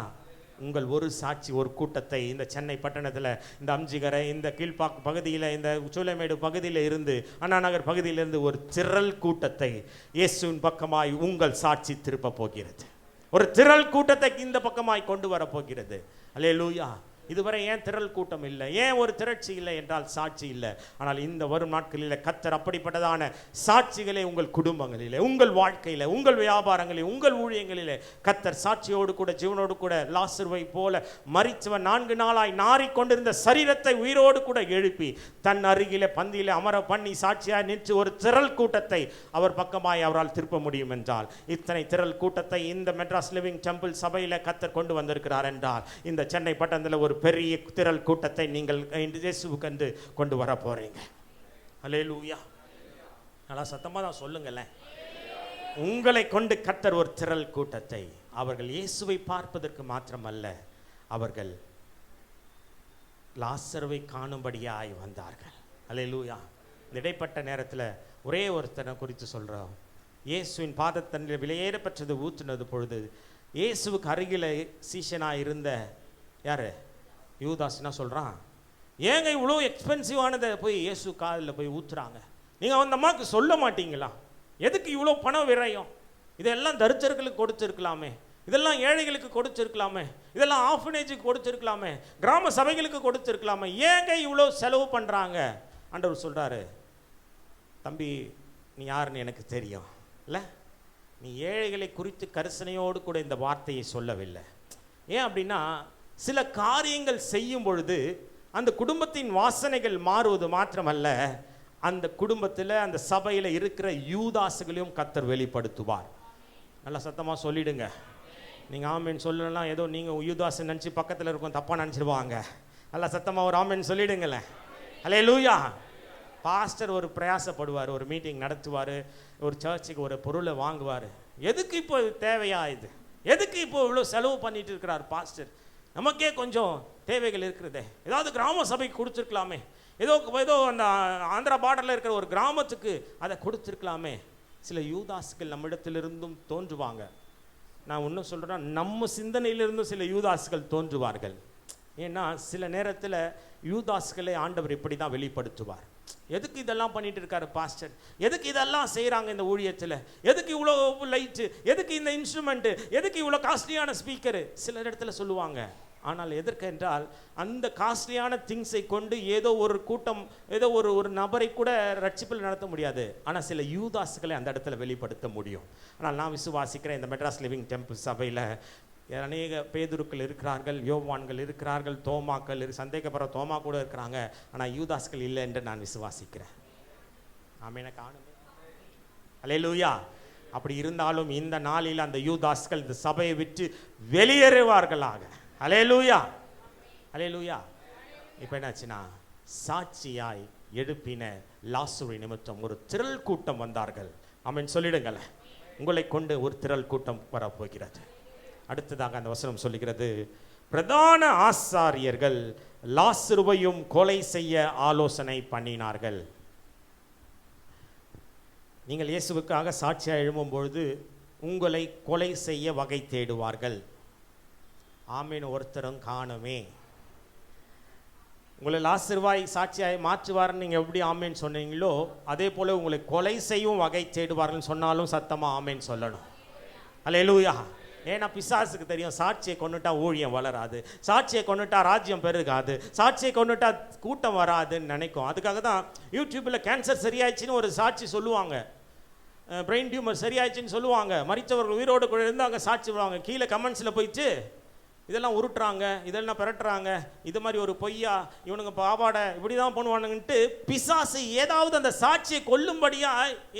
உங்கள் ஒரு சாட்சி ஒரு கூட்டத்தை இந்த சென்னை பட்டணத்தில், இந்த அம்ஜிகரை, இந்த கீழ்பாக்கு பகுதியில், இந்த சூளைமேடு பகுதியில் இருந்து, அண்ணா நகர் பகுதியிலிருந்து ஒரு திரள் கூட்டத்தை இயேசுவின் பக்கமாய் உங்கள் சாட்சி திருப்ப போகிறது. ஒரு திரள் கூட்டத்தை இந்த பக்கமாய் கொண்டு வர போகிறது. அல்லேலூயா. இதுவரை ஏன் திரள் கூட்டம் இல்லை, ஏன் ஒரு திரட்சி இல்லை என்றால் சாட்சி இல்லை. ஆனால் இந்த வரும் நாட்களில் கர்த்தர் அப்படிப்பட்டதான சாட்சிகளை உங்கள் குடும்பங்களிலே, உங்கள் வாழ்க்கையில், உங்கள் வியாபாரங்களில், உங்கள் ஊழியங்களிலே கர்த்தர் சாட்சியோடு கூட ஜீவனோடு கூட லாசருவை போல மரித்தவன் 4 நாளாய் நாறிக்கொண்டிருந்த சரீரத்தை உயிரோடு கூட எழுப்பி தன் அருகிலே பந்தியிலே அமர பண்ணி சாட்சியாய் நின்று ஒரு திரள் கூட்டத்தை அவர் பக்கமாய் அவரால் திருப்ப முடியும் என்றால், இத்தனை திரள் கூட்டத்தை இந்த மெட்ராஸ் லிவிங் டெம்பிள் சபையில் கர்த்தர் கொண்டு வந்திருக்கிறார் என்றால், இந்த சென்னை பட்டணத்தில் ஒரு பெரிய திரள் கூட்டத்தை நீங்கள் இயேசுவுக்கு கொண்டு வர போறீங்க. அல்லேலூயா. நல்லா சத்தமாக தான் சொல்லுங்களேன். உங்களை கொண்டு கர்த்தர் ஒரு திரள் கூட்டத்தை, அவர்கள் இயேசுவை பார்ப்பதற்கு மாத்திரமல்ல, அவர்கள் லாசருவை காணும்படியாய் வந்தார்கள். அல்லேலூயா. இடைப்பட்ட நேரத்தில் ஒரே ஒருத்தனை குறித்து சொல்கிறோம். இயேசுவின் பாதத்தண்ணில் விலையேற பெற்றது ஊற்றினது பொழுது இயேசுவுக்கு அருகில் சீஷனாக இருந்த யார், யூதாஸ் என்ன சொல்கிறான், ஏங்க இவ்வளோ எக்ஸ்பென்சிவானதை போய் இயேசு காலில் போய் ஊற்றுறாங்க, நீங்கள் அந்த அம்மாவுக்கு சொல்ல மாட்டீங்களா, எதுக்கு இவ்வளோ பணம் விரயம், இதெல்லாம் தரித்திரர்களுக்கு கொடுத்துருக்கலாமே, இதெல்லாம் ஏழைகளுக்கு கொடுத்துருக்கலாமே, இதெல்லாம் ஆர்ஃபனேஜுக்கு கொடுத்துருக்கலாமே, கிராம சபைகளுக்கு கொடுத்துருக்கலாமே, ஏங்க இவ்வளோ செலவு பண்ணுறாங்க. ஆண்டவர் சொல்கிறாரு, தம்பி நீ யாருன்னு எனக்கு தெரியும் இல்லை, நீ ஏழைகளை குறித்து கரிசனையோடு கூட இந்த வார்த்தையை சொல்லவில்லை. ஏன் அப்படின்னா, சில காரியங்கள் செய்யும் பொழுது அந்த குடும்பத்தின் வாசனைகள் மாறுவது மாத்திரமல்ல, அந்த குடும்பத்தில் அந்த சபையில் இருக்கிற யூதாசுகளையும் கர்த்தர் வெளிப்படுத்துவார். நல்லா சத்தமாக சொல்லிடுங்க. நீங்கள் ஆமேன் சொல்லலாம், ஏதோ நீங்கள் யூதாஸ் நினச்சி பக்கத்தில் இருக்கும் தப்பாக நினச்சிடுவாங்க. நல்லா சத்தமாக ஒரு ஆமேன் சொல்லிடுங்களேன். அல்லேலூயா. பாஸ்டர் ஒரு பிரயாசப்படுவார், ஒரு மீட்டிங் நடத்துவார், ஒரு சர்ச்சுக்கு ஒரு பொருளை வாங்குவார். எதுக்கு இப்போ தேவையா இது, எதுக்கு இப்போ இவ்வளோ செலவு பண்ணிட்டு இருக்கிறார் பாஸ்டர், நமக்கே கொஞ்சம் தேவைகள் இருக்கிறதே, ஏதாவது கிராம சபைக்கு கொடுத்துருக்கலாமே, ஏதோ அந்த ஆந்திரா பார்டரில் இருக்கிற ஒரு கிராமத்துக்கு அதை கொடுத்துருக்கலாமே. சில யூதாஸ்கள் நம்மிடத்திலிருந்தும் தோன்றுவாங்க. நான் இன்னும் சொல்கிறேன்னா, நம்ம சிந்தனையிலிருந்தும் சில யூதாஸ்கள் தோன்றுவார்கள். ஏன்னா சில நேரத்தில் யூதாஸ்களை ஆண்டவர் இப்படி தான் வெளிப்படுத்துவார். எதுக்கு இதெல்லாம் பண்ணிட்டு இருக்காரு பாஸ்டர், எதுக்கு இதெல்லாம் செய்கிறாங்க இந்த ஊழியத்தில், எதுக்கு இவ்வளோ லைட்டு, எதுக்கு இந்த இன்ஸ்ட்ருமெண்ட்டு, எதுக்கு இவ்வளோ காஸ்ட்லியான ஸ்பீக்கரு, சில இடத்துல சொல்லுவாங்க. ஆனால் எதற்கு என்றால், அந்த காஸ்ட்லியான திங்ஸை கொண்டு ஏதோ ஒரு கூட்டம், ஏதோ ஒரு நபரை கூட ரட்சிப்பில் நடத்த முடியாது. ஆனால் சில யூதாஸ்களை அந்த இடத்துல வெளிப்படுத்த முடியும். ஆனால் நான் விசுவாசிக்கிறேன், இந்த மெட்ராஸ் லிவிங் டெம்பிள் சபையில் அநேக பேதுருக்கள் இருக்கிறார்கள், யோவான்கள் இருக்கிறார்கள், தோமாக்கள் சந்தேகப்படுற தோமா கூட இருக்கிறாங்க. ஆனால் யூதாஸ்கள் இல்லை என்று நான் விசுவாசிக்கிறேன். ஆமென். காணுமே. அல்லேலூயா. அப்படி இருந்தாலும் இந்த நாளில் அந்த யூதாஸ்கள் இந்த சபையை விட்டு வெளியேறுவார்களாக. அல்லேலூயா, அல்லேலூயா. இப்போ என்னாச்சுன்னா, சாட்சியாய் எழுப்பின லாசரு நிமித்தம் ஒரு திரள் கூட்டம் வந்தார்கள். ஆமென் சொல்லிடுங்களேன். உங்களை கொண்டு ஒரு திரள் கூட்டம் வரப்போகிறது. அடுத்ததாக அந்த வசனம் சொல்லுகிறது, பிரதான ஆசாரியர்கள் லாசருவையும் கொலை செய்ய ஆலோசனை பண்ணினார்கள். நீங்கள் இயேசுவுக்காக சாட்சியாக எழும்பும் பொழுது உங்களை கொலை செய்ய வகை தேடுவார்கள். ஆமீன் ஒருத்தரும் காணுமே. உங்களை லாசருவாய் சாட்சியாய் மாற்றுவார்னு நீங்கள் எப்படி ஆமேன் சொன்னீங்களோ அதே போல் உங்களை கொலை செய்யும் வகை தேடுவார்கள் சொன்னாலும் சத்தமாக ஆமேன் சொல்லணும். அல்லேலூயா. ஏன்னா பிசாசுக்கு தெரியும், சாட்சியை கொண்டுட்டா ஊழியம் வளராது, சாட்சியை கொண்டுட்டா ராஜ்யம் பெருகாது, சாட்சியை கொண்டுட்டா கூட்டம் வராதுன்னு நினைக்கும். அதுக்காக தான் யூடியூப்பில் கேன்சர் சரியாயிடுச்சின்னு ஒரு சாட்சி சொல்லுவாங்க, பிரெயின் டியூமர் சரியாயிடுச்சின்னு சொல்லுவாங்க, மரித்தவர்கள் உயிரோடு கூட இருந்து அங்கே சாட்சி வருவாங்க. கீழே கமெண்ட்ஸில் போயிட்டு இதெல்லாம் உருட்டுறாங்க, இதெல்லாம் பெரட்டுறாங்க, இது மாதிரி ஒரு பொய்யா இவனுங்க பாவாடை இப்படி தான் பண்ணுவானுங்கன்ட்டு பிசாசு ஏதாவது அந்த சாட்சியை கொல்லும்படியா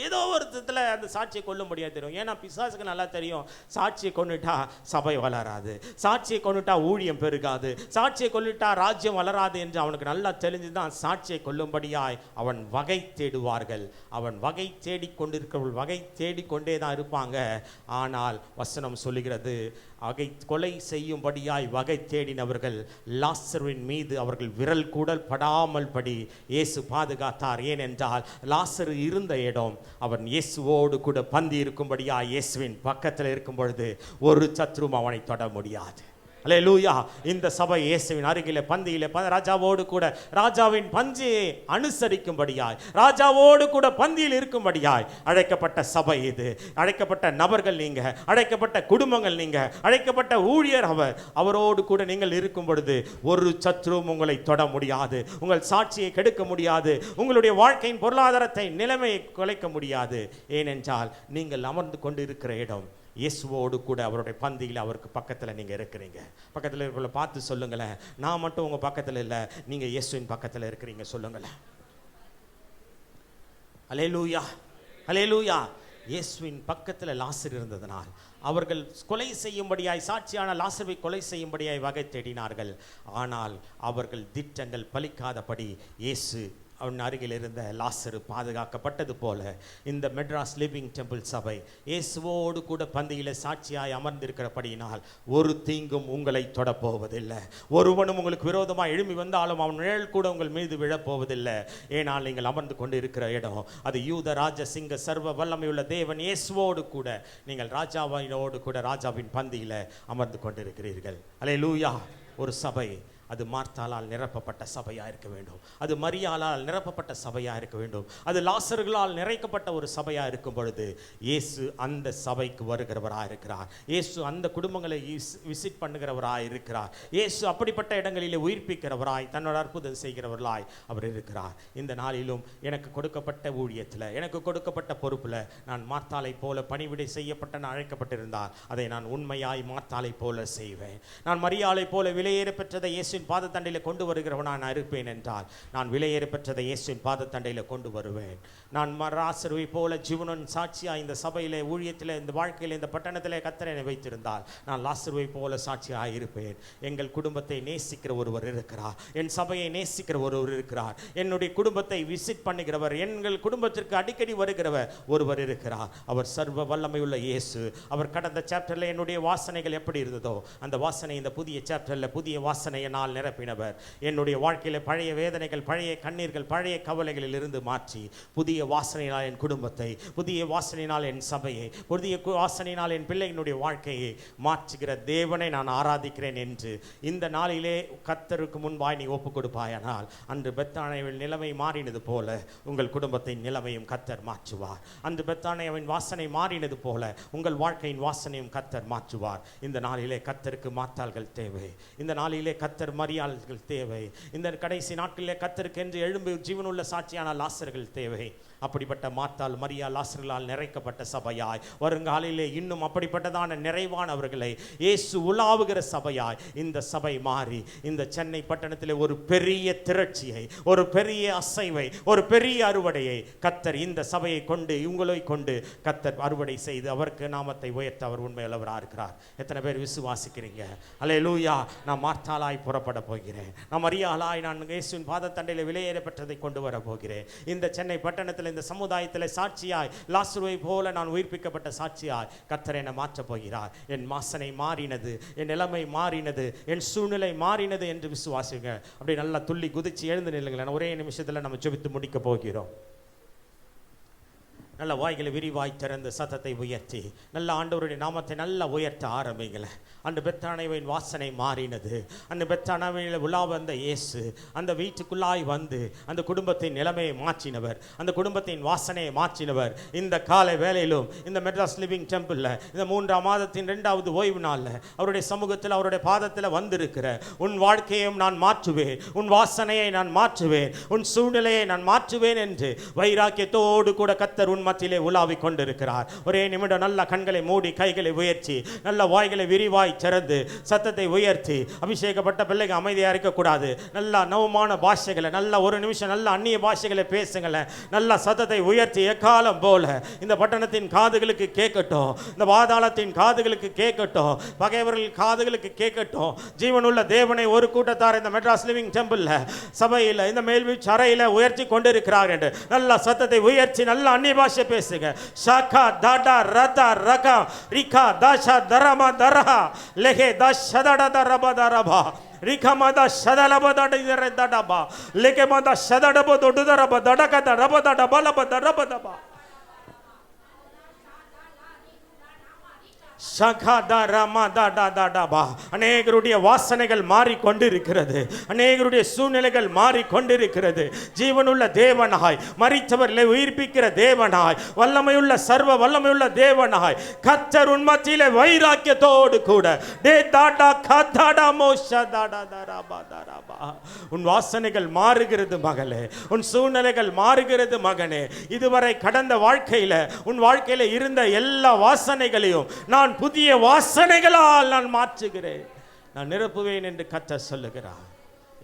ஏதோ ஒரு விதத்தில் அந்த சாட்சியை கொல்லும்படியா தெரியும். ஏன்னா பிசாசுக்கு நல்லா தெரியும், சாட்சியை கொண்டுட்டா சபை வளராது, சாட்சியை கொண்டுட்டா ஊழியம் பெருகாது, சாட்சியை கொண்டுட்டா ராஜ்யம் வளராது என்று அவனுக்கு நல்லா தெரிஞ்சுதான் சாட்சியை கொல்லும்படியாய் அவன் வகை தேடுவார்கள். அவன் வகை தேடிக்கொண்டிருக்கிறவர்கள் வகை தேடிக்கொண்டே தான் இருப்பாங்க. ஆனால் வசனம் சொல்லுகிறது, கொலை செய்யும்படியாய் வகை தேடினவர்கள் லாசருவின் மீது அவர்கள் விரல் கூட படாமல் படி இயேசு பாதுகாத்தார். ஏனென்றால் லாசரு இருந்த இடம் அவன் இயேசுவோடு கூட பந்தி இருக்கும்படியாய் இயேசுவின் பக்கத்தில் இருக்கும் பொழுது ஒரு சத்ரும் அவனை தொட முடியாது. அல்லேலூயா. இந்த சபை இயேசுவின் அருகிலே பந்தியிலே ராஜாவோடு கூட ராஜாவின் பந்தியை அனுசரிக்கும்படியாய் ராஜாவோடு கூட பந்தியில் இருக்கும்படியாய் அழைக்கப்பட்ட சபை இது. அழைக்கப்பட்ட நபர்கள் நீங்க, அழைக்கப்பட்ட குடும்பங்கள் நீங்க, அழைக்கப்பட்ட ஊழியர் அவர். அவரோடு கூட நீங்கள் இருக்கும் பொழுது ஒரு சத்ருவும் உங்களை தொட முடியாது, உங்கள் சாட்சியை கெடுக்க முடியாது, உங்களுடைய வாழ்க்கையின் பொருளாதாரத்தை நிலைமையை குலைக்க முடியாது. ஏனென்றால் நீங்கள் அமர்ந்து கொண்டு இருக்கிற இடம் இயேசுவோடு கூட அவருடைய பந்தியில் அவருக்கு பக்கத்தில் நீங்கள் இருக்கிறீங்க. பக்கத்தில் இருக்கிற பார்த்து சொல்லுங்களேன், நான் மட்டும் உங்கள் பக்கத்தில் இல்லை, நீங்கள் இயேசுவின் பக்கத்தில் இருக்கிறீங்க சொல்லுங்களேன். அல்லேலூயா, அல்லேலூயா. இயேசுவின் பக்கத்தில் லாசர் இருந்ததனால் அவர்கள் கொலை செய்யும்படியாய் சாட்சியான லாசரை கொலை செய்யும்படியாய் வகை தேடினார்கள். ஆனால் அவர்கள் திட்டங்கள் பலிக்காதபடி இயேசு அவன் அருகில் இருந்த லாசரு பாதுகாக்கப்பட்டது போல இந்த மெட்ராஸ் லிவிங் டெம்பிள் சபை இயேசுவோடு கூட பந்தியில் சாட்சியாய் அமர்ந்திருக்கிறபடியினால் ஒரு தீங்கும் உங்களை தொடப்போவதில்லை. ஒருவனும் உங்களுக்கு விரோதமாக எழும்பி வந்தாலும் அவன் நிழல் கூட உங்கள் மீது விழப்போவதில்லை. ஏனால் நீங்கள் அமர்ந்து கொண்டு இருக்கிற இடம் அது யூத ராஜ சிங்க சர்வ வல்லமையுள்ள தேவன் இயேசுவோடு கூட நீங்கள் ராஜாவினோடு கூட ராஜாவின் பந்தியில் அமர்ந்து கொண்டிருக்கிறீர்கள். அல்லேலூயா. ஒரு சபை அது மார்த்தாளால் நிரப்பப்பட்ட சபையாக இருக்க வேண்டும், அது மரியாளால் நிரப்பப்பட்ட சபையாக இருக்க வேண்டும், அது லாசர்களால் நிறைக்கப்பட்ட ஒரு சபையாக இருக்கும் பொழுது இயேசு அந்த சபைக்கு வருகிறவராக இருக்கிறார். இயேசு அந்த குடும்பங்களை விசிட் பண்ணுகிறவராய் இருக்கிறார். இயேசு அப்படிப்பட்ட இடங்களிலே உயிர்ப்பிக்கிறவராய் தன்னோட அற்புதம் செய்கிறவர்களாய் அவர் இருக்கிறார். இந்த நாளிலும் எனக்கு கொடுக்கப்பட்ட ஊழியத்தில், எனக்கு கொடுக்கப்பட்ட பொறுப்பில் நான் மார்த்தாளை போல பணிவிடை செய்யப்பட்ட நான் அழைக்கப்பட்டிருந்தால் அதை நான் உண்மையாய் மார்த்தாளை போல செய்வேன். நான் மரியாளை போல விலையேற பெற்றதை இயேசு பாதத்தண்டையில் கொண்டு வருகிறவனா நான் இருப்பேன் என்றால் நான் விலையேற பெற்றதை இயேசுவின் பாதத்தண்டையில் கொண்டு வருவேன். நான் லாசருவை போல ஜீவனின் சாட்சியா இந்த சபையிலே ஊழியத்தில் இந்த வாழ்க்கையில் இந்த பட்டணத்திலே கர்த்தரை வைத்திருந்தால் நான் லாசருவை போல சாட்சியாக இருப்பேன். எங்கள் குடும்பத்தை நேசிக்கிற ஒருவர் இருக்கிறார், என் சபையை நேசிக்கிற ஒருவர் இருக்கிறார், என்னுடைய குடும்பத்தை விசிட் பண்ணுகிறவர், எங்கள் குடும்பத்திற்கு அடிக்கடி வருகிறவர் ஒருவர் இருக்கிறார். அவர் சர்வ வல்லமையுள்ள இயேசு. அவர் கடந்த சாப்டரில் என்னுடைய வாசனைகள் எப்படி இருந்ததோ அந்த வாசனை இந்த புதிய சாப்டரில் புதிய வாசனையை நான் நிரப்பினவர். என்னுடைய வாழ்க்கையில் பழைய வேதனைகள், பழைய கண்ணீர்கள், பழைய கவலைகளில் இருந்து மாற்றி புதிய வாசனையினால் என் குடும்பத்தை, புதிய வாசனையினால் என் சபையை, புதிய வாசனையினால் என் பிள்ளைகளுடைய வாழ்க்கையை மாற்றுகிற தேவனை நான் ஆராதிக்கிறேன் என்று இந்த நாளிலே கர்த்தருக்கு முன்பாய் நீ ஒப்புக் கொடுப்பாயானால் அன்று பெத்தானியாவின் நிலைமை மாறினது போல உங்கள் குடும்பத்தின் நிலைமையும் கர்த்தர் மாற்றுவார். அன்று பெத்தானியாவின் வாசனை மாறினது போல உங்கள் வாழ்க்கையின் வாசனையும் கர்த்தர் மாற்றுவார். இந்த நாளிலே கர்த்தருக்கு மாத்தாள்கள் தேவை. இந்த நாளிலே கர்த்தர் மரியாள்கள் தேவை. இந்த கடைசி நாட்களிலே கர்த்தருக்கு என்று எழும்பி ஜீவனுள்ள சாட்சியான லாசர்கள் தேவை. அப்படிப்பட்ட மார்த்தாள் மரியா லாசர்களால் நிறைக்கப்பட்ட சபையாய் வருங்காலிலே இன்னும் அப்படிப்பட்டதான நிறைவானவர்களை இயேசு உலாவுகிற சபையாய் இந்த சபை மாறி இந்த சென்னை பட்டணத்திலே ஒரு பெரிய திரட்சியை, ஒரு பெரிய அசைவை, ஒரு பெரிய அறுவடையை கர்த்தர் இந்த சபையை கொண்டு இவங்களை கொண்டு கர்த்தர் அறுவடை செய்து அவருக்கு நாமத்தை உயர்த்த அவர் உண்மையுள்ளவராக இருக்கிறார். எத்தனை பேர் விசுவாசிக்கிறீங்க? அல்லேலூயா. நான் மார்த்தாளாய் புறப்பட்டு புறப்பட போகிறேன். நான் மரியாளாய் நான் இயேசுவின் பாதத்தண்டையில் விலையேறப்பட்டதை கொண்டு வர போகிறேன். இந்த சென்னை பட்டணத்தில் இந்த சமுதாயத்தில் சாட்சியாய் லாசருவை போல நான் உயிர்ப்பிக்கப்பட்ட சாட்சியாய் கர்த்தர் என்னை மாற்றப் போகிறார். என் வாசனை மாறினது, என் நிலைமை மாறினது, என் சூழ்நிலை மாறினது என்று விசுவாசிங்க. அப்படி நல்லா துள்ளி குதிச்சு எழுந்து நில்லுங்களேன். ஒரே நிமிஷத்தில் நம்ம ஜெபித்து முடிக்க போகிறோம். நல்ல வாய்களை விரிவாய் திறந்து சத்தத்தை உயர்த்தி நல்ல ஆண்டவருடைய நாமத்தை நல்லா உயர்த்த ஆரம்பிங்கள. அந்த பெத்தானவையின் வாசனை மாறினது. அந்த பெத்தானவையில் உலா வந்த இயேசு அந்த வீட்டுக்குள்ளாய் வந்து அந்த குடும்பத்தின் நிலைமையை மாற்றினவர், அந்த குடும்பத்தின் வாசனையை மாற்றினவர். இந்த காலை வேளையிலும் இந்த மெட்ராஸ் லிவிங் டெம்பிளில் இந்த 3ஆம் மாதத்தின் 2வது ஓய்வு நாளில் அவருடைய சமூகத்தில் அவருடைய பாதத்தில் வந்திருக்கிற உன் வாழ்க்கையும் நான் மாற்றுவேன், உன் வாசனையை நான் மாற்றுவேன், உன் சூழ்நிலையை நான் மாற்றுவேன் என்று வைராக்கியத்தோடு கூட கர்த்தர் உன் மத்தியிலே உலாவிக் கொண்டிருக்கிறார். ஒரே நிமிடம் நல்ல கண்களை மூடி கைகளை உயர்த்தி நல்ல வாய்களை விரிவாய் திறந்து சத்தத்தை உயர்த்தி அபிஷேகப்பட்ட பிள்ளைங்க அமைதியா இருக்கக்கூடாது. நல்ல நவமான பாஷைகளை நல்ல ஒரு நிமிஷம் நல்ல அந்நிய பாஷைகளை பேசுங்களேன். நல்ல சத்தத்தை உயர்த்தி எக்காலம் போல இந்த பட்டணத்தின் காதுகளுக்கு கேட்கட்டும், இந்த பாதாளத்தின் காதுகளுக்கு கேட்கட்டும், பகைவர்கள் காதுகளுக்கு கேட்கட்டும். ஜீவனுள்ள தேவனை ஒரு கூட்டத்தார் இந்த மெட்ராஸ் லிவிங் டெம்பிள்ல சபையில் இந்த மேல்வீச்சு அறையில் உயர்த்தி கொண்டிருக்கிறார் என்று நல்ல சத்தத்தை உயர்த்தி நல்ல அந்நிய பாஷை பேசுங்க. ஷாகா தாடா ரதா ரகா ரிகா தாஷா தரமா தரஹா லெஹே தாஷதட தரப தரபா ரிகமத ஷதலபத தடபா லெகமத ஷதடப தொடுதரப தடகத ரபத டபலப தரபதபா அநேகருடைய வாசனைகள் மாறிக்கொண்டிருக்கிறது, அநேகருடைய சூழ்நிலைகள் மாறிக்கொண்டிருக்கிறது. ஜீவனுள்ள தேவனாய் மரித்தவர்களை உயிர்ப்பிக்கிற தேவனாய் வல்லமையுள்ள சர்வ வல்லமையுள்ள தேவனாய் கர்த்தர் உன் மத்தியிலே வைராக்கியத்தோடு கூட உன் வாசனைகள் மாறுகிறது மகளே, உன் சூழ்நிலைகள் மாறுகிறது மகனே. இதுவரை கடந்த வாழ்க்கையில உன் வாழ்க்கையில இருந்த எல்லா வாசனைகளையும் நான் புதிய வாசனைகளால் நான் மாற்றுகிறேன், நான் நிரப்புவேன் என்று கர்த்தர் சொல்லுகிறார்.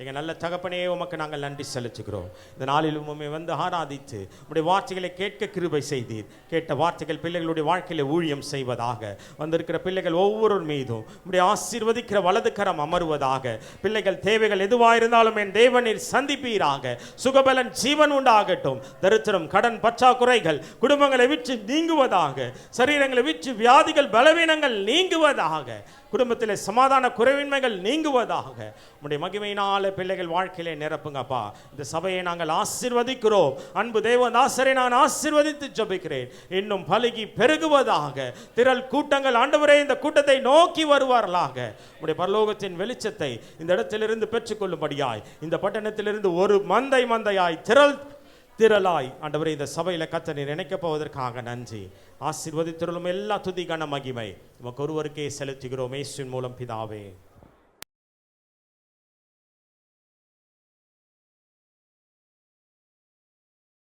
எங்க நல்ல தகப்பனே உமக்கு நாங்கள் நன்றி செலுத்துகிறோம். இந்த நாளில் உம்மை வந்து ஆராதித்து உம்முடைய வார்த்தைகளை கேட்க கிருபை செய்தீர். கேட்ட வார்த்தைகள் பிள்ளைகளுடைய வாழ்க்கையில ஊழியம் செய்வதாக, வந்திருக்கிற பிள்ளைகள் ஒவ்வொரு மீதும் உம்முடைய ஆசீர்வதிக்கிற வலது கரம் அமருவதாக. பிள்ளைகள் தேவைகள் எதுவாயிருந்தாலும் என் தேவனில் சந்திப்பீராக. சுகபலன் ஜீவன் உண்டாகட்டும். தரித்திரம் கடன் பற்றாக்குறைகள் குடும்பங்களை விட்டு நீங்குவதாக. சரீரங்களை விட்டு வியாதிகள் பலவீனங்கள் நீங்குவதாக. குடும்பத்தில் சமாதான குறைவின்மைகள் நீங்குவதாக. உம்முடைய மகிமையினால பிள்ளைகள் வாழ்க்கையிலே நிரப்புங்கப்பா. இந்த சபையை நாங்கள் ஆசீர்வதிக்கிறோம். அன்பு தேவதாசரை நான் ஆசீர்வதித்து ஜெபிக்கிறேன். இன்னும் பலுகி பெருகுவதாக. திரள் கூட்டங்கள் ஆண்டவரே இந்த கூட்டத்தை நோக்கி வருவார்களாக. உம்முடைய பரலோகத்தின் வெளிச்சத்தை இந்த இடத்திலிருந்து பெற்றுக்கொள்ளும்படியாய் இந்த பட்டணத்திலிருந்து ஒரு மந்தையாய் திரளாய் ஆண்டவரே இந்த சபையில கர்த்தர் நினைக்கப் போவதற்காக நன்றி. ஆசீர்வதித்திருளும் எல்லா துதி கன மகிமை உமக்கு ஒருவருக்கே செலுத்துகிறோம். இயேசுவின் மூலம் பிதாவே.